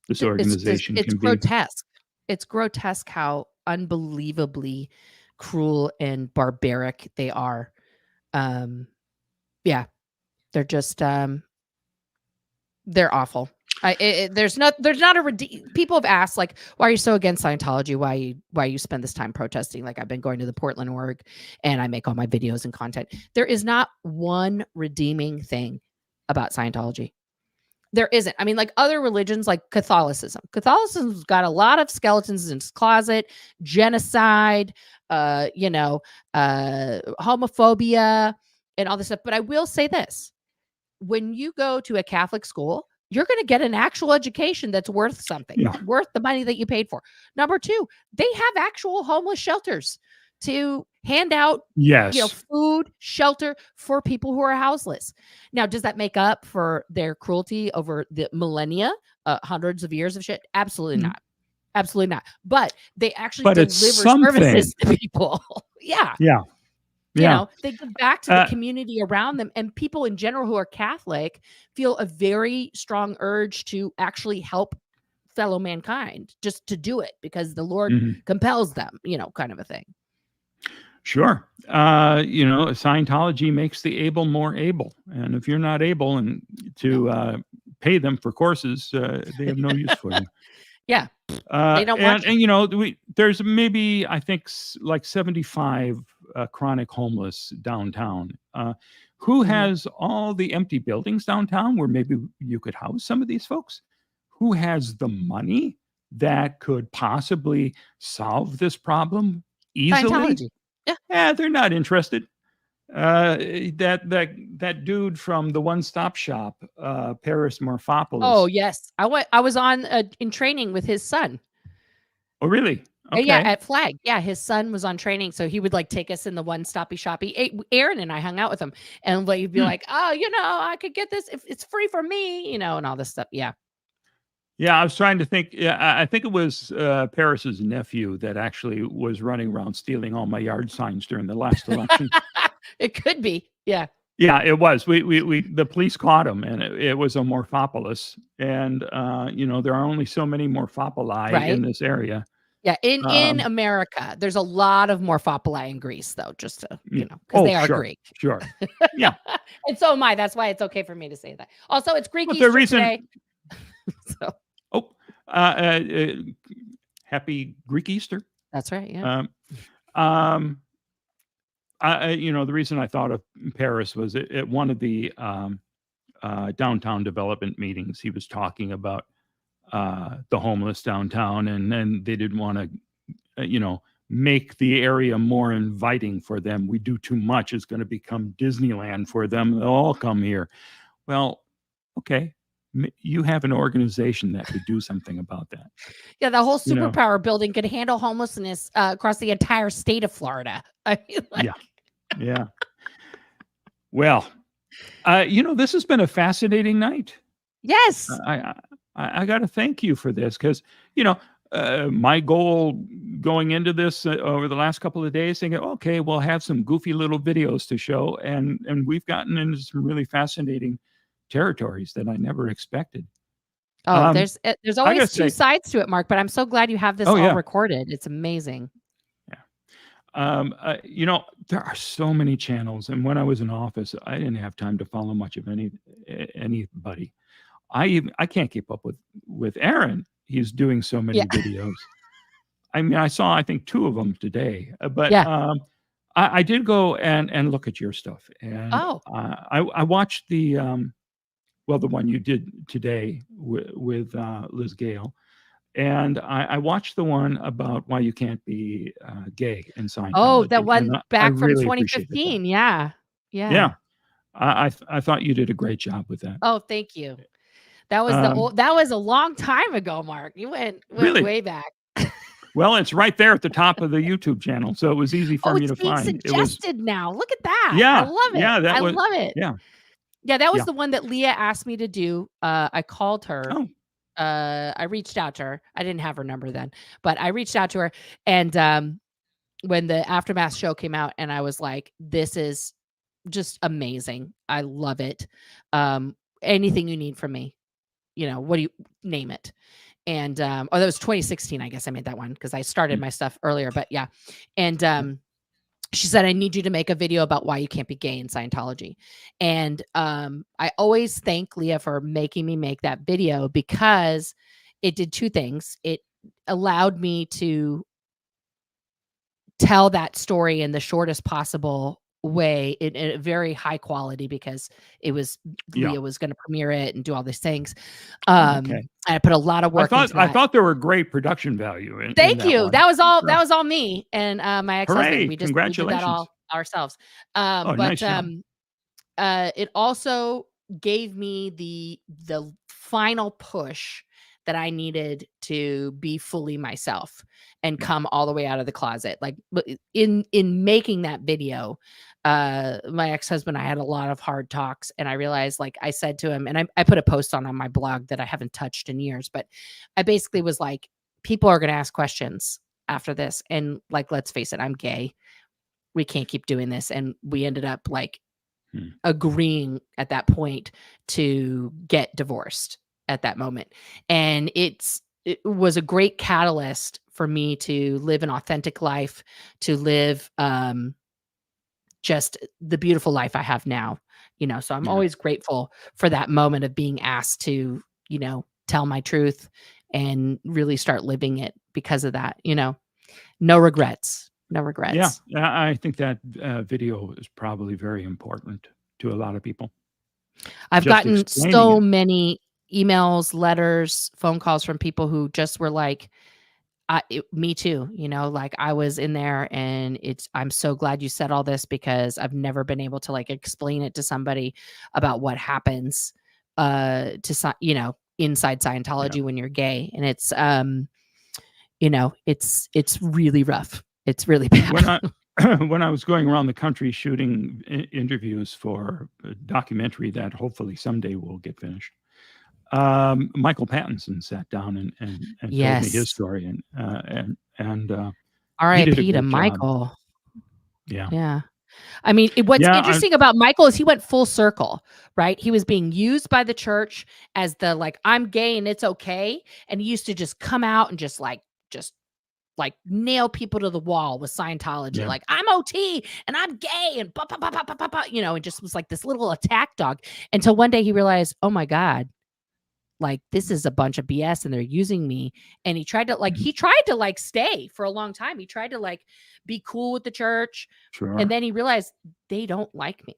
this organization it's can be. grotesque. It's grotesque how unbelievably cruel and barbaric they are. Yeah, they're just they're awful. There's not a people have asked like, why are you so against Scientology? Why you spend this time protesting? Like, I've been going to the Portland org and I make all my videos and content. There is not one redeeming thing about Scientology. There isn't. I mean, like other religions, like Catholicism's got a lot of skeletons in its closet, genocide, homophobia and all this stuff. But I will say this. when you go to a Catholic school, you're going to get an actual education that's worth something, worth the money that you paid for. Number two, they have actual homeless shelters to hand out, food, shelter for people who are houseless. Now, does that make up for their cruelty over the millennia, hundreds of years of shit? Absolutely not. Absolutely not. But they actually deliver services to people. You know, they give back to the community around them, and people in general who are Catholic feel a very strong urge to actually help fellow mankind, just to do it because the Lord compels them, kind of a thing. Sure. Scientology makes the able more able. And if you're not able to pay them for courses, they have no use for you. Yeah. They don't want there's maybe, I think, like 75 chronic homeless downtown. Who has all the empty buildings downtown where maybe you could house some of these folks? Who has the money that could possibly solve this problem easily? Scientology. Yeah, they're not interested. That dude from the One Stop Shop, Paris Morphopoulos. Oh yes, I was on in training with his son. Oh really? Okay. Yeah, at Flag. Yeah, his son was on training, so he would like take us in the One Stoppy Shoppy. Aaron and I hung out with him, and he'd be like, "Oh, I could get this if it's free for me, and all this stuff." Yeah. Yeah, I was trying to think. Yeah, I think it was Paris's nephew that actually was running around stealing all my yard signs during the last election. It could be. Yeah. Yeah, it was. The police caught him, and it was a Morphopoulos. And there are only so many Morphopoli in this area. Yeah, in America, there's a lot of Morphopoli in Greece, though. Just to because they are Greek. Sure. Yeah. And so am I. That's why it's okay for me to say that. Also, it's Greek Easter today. So. Happy Greek Easter. That's right. Yeah. The reason I thought of Paris was at one of the downtown development meetings, he was talking about the homeless downtown, and then they didn't want to, make the area more inviting for them. We do too much. It's going to become Disneyland for them. They'll all come here. Well, okay. You have an organization that could do something about that. Yeah, the whole superpower building could handle homelessness across the entire state of Florida. I mean, Yeah. Well, this has been a fascinating night. Yes. I got to thank you for this because, my goal going into this over the last couple of days, thinking, okay, we'll have some goofy little videos to show, and we've gotten into some really fascinating territories that I never expected. Oh, there's always two sides to it, Mark, but I'm so glad you have this all recorded. It's amazing. There are so many channels, and when I was in office, I didn't have time to follow much of anybody. I can't keep up with Aaron. He's doing so many videos. I mean, I think 2 of them today, but I did go and look at your stuff, and I watched the one you did today with Liz Gale. And I watched the one about why you can't be gay in Scientology. Oh, that one back from 2015. Yeah. I thought you did a great job with that. Oh, thank you. That was that was a long time ago, Mark. You went really? Way back. Well, it's right there at the top of the YouTube channel, so it was easy for me to find. It's being suggested now. Look at that. Yeah, I love it. Yeah, I love it. Yeah, that was the one that Leah asked me to do. I called her. Oh. I reached out to her. I didn't have her number then, but I reached out to her. And when the Aftermath show came out, and I was like, this is just amazing. I love it. Anything you need from me, what do you name it? And that was 2016. I guess I made that one because I started my stuff earlier, but yeah. And she said, I need you to make a video about why you can't be gay in Scientology. And I always thank Leah for making me make that video because it did 2 things. It allowed me to tell that story in the shortest possible way in a very high quality because it was Leah was going to premiere it and do all these things. And I put a lot of work into that. I thought there were great production value in Thank you. One. That was all me and my ex-husband. We did that all ourselves. Nice job. It also gave me the final push that I needed to be fully myself and come all the way out of the closet. Like in making that video, my ex-husband, I had a lot of hard talks, and I realized, like I said to him, and I put a post on my blog that I haven't touched in years, but I basically was like, people are going to ask questions after this. And like, let's face it, I'm gay. We can't keep doing this. And we ended up like agreeing at that point to get divorced at that moment. And it was a great catalyst for me to live an authentic life, to live just the beautiful life I have now, so I'm always grateful for that moment of being asked to, tell my truth and really start living it because of that, no regrets. Yeah, I think that video is probably very important to a lot of people. I've gotten so many emails, letters, phone calls from people who just were like, me too, like I was in there, and I'm so glad you said all this, because I've never been able to like explain it to somebody about what happens to inside Scientology when you're gay. And it's it's really rough. It's really bad. When I was going around the country shooting interviews for a documentary that hopefully someday will get finished, Michael Pattinson sat down and told me his story, and R.I.P. to Michael. Yeah. I mean, what's interesting about Michael is he went full circle, right? He was being used by the church as the like, I'm gay and it's okay, and he used to just come out and just nail people to the wall with Scientology. Like, I'm OT and I'm gay and it just was like this little attack dog, until one day he realized, oh my God, like this is a bunch of BS and they're using me. And he tried to stay for a long time. He tried to like be cool with the church. Sure. And then he realized they don't like me.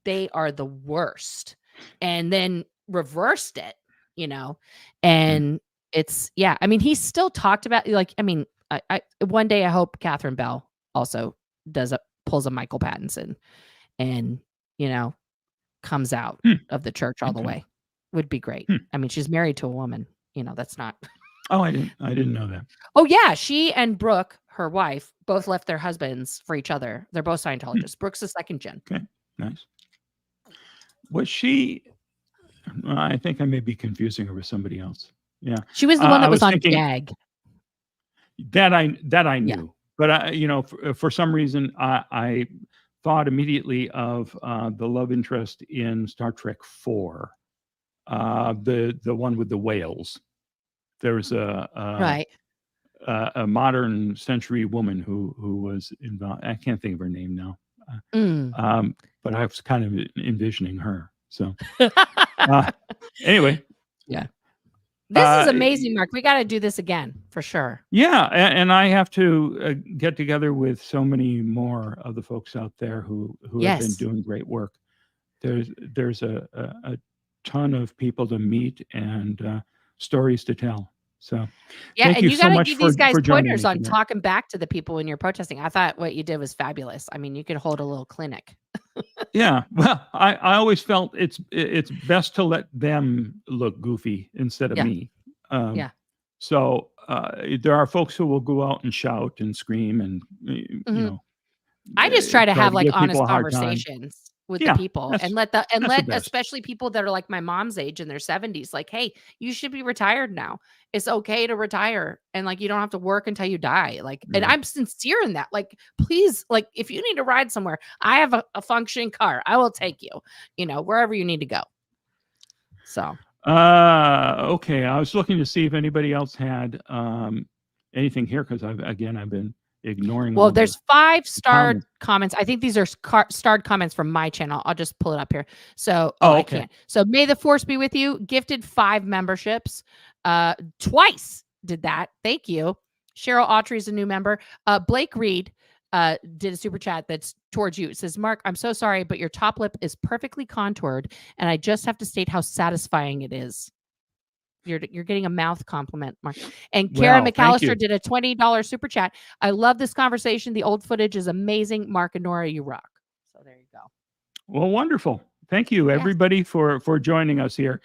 They are the worst. And then reversed it, and it's, I mean, he still talked about, like, I mean, I one day I hope Catherine Bell also pulls a Michael Pattinson and, comes out of the church all the way. Would be great. I mean, she's married to a woman, that's not. Oh, I didn't know that. Oh yeah. She and Brooke, her wife, both left their husbands for each other. They're both Scientologists. Brooke's a second gen. Okay. Nice. Was she, I think I may be confusing her with somebody else. Yeah. She was the one that was on Gag. That I knew, but for some reason I thought immediately of the love interest in Star Trek IV, the one with the whales. There was a modern century woman who was involved. I can't think of her name now, but I was kind of envisioning her. So anyway, this is amazing, Mark. We got to do this again for sure. Yeah, and I have to get together with so many more of the folks out there who have been doing great work. There's a ton of people to meet and stories to tell. So and you so got to much give these guys pointers on tonight. talking back to the people when you're protesting. I thought what you did was fabulous. I mean, you could hold a little clinic. Yeah, well, I always felt it's best to let them look goofy instead of me. So there are folks who will go out and shout and scream and I just try to have like give honest people a hard time. conversations with the people, and let the best. especially people that are like my mom's age in their 70s, like, hey, you should be retired now. It's okay to retire, and like you don't have to work until you die. Like, and I'm sincere in that. Like, please, like if you need to ride somewhere, I have a functioning car. I will take you, wherever you need to go. So okay, I was looking to see if anybody else had anything here, because I've been ignoring. Well, there's 5 starred comments. I think these are starred comments from my channel. I'll just pull it up here. So I can't. So may the force be with you. Gifted 5 memberships. Twice did that. Thank you. Cheryl Autry is a new member. Blake Reed did a super chat that's towards you. It says, Mark, I'm so sorry, but your top lip is perfectly contoured, and I just have to state how satisfying it is. You're getting a mouth compliment, Mark. And Karen McAllister did a $20 super chat. I love this conversation. The old footage is amazing. Mark and Nora, you rock. So there you go. Well, wonderful. Thank you, everybody, for joining us here.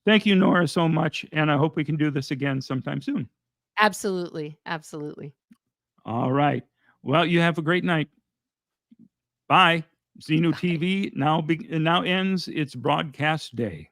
Thank you, Nora, so much, and I hope we can do this again sometime soon. Absolutely. Absolutely. All right. Well, you have a great night. Bye. Xenu TV now ends its broadcast day.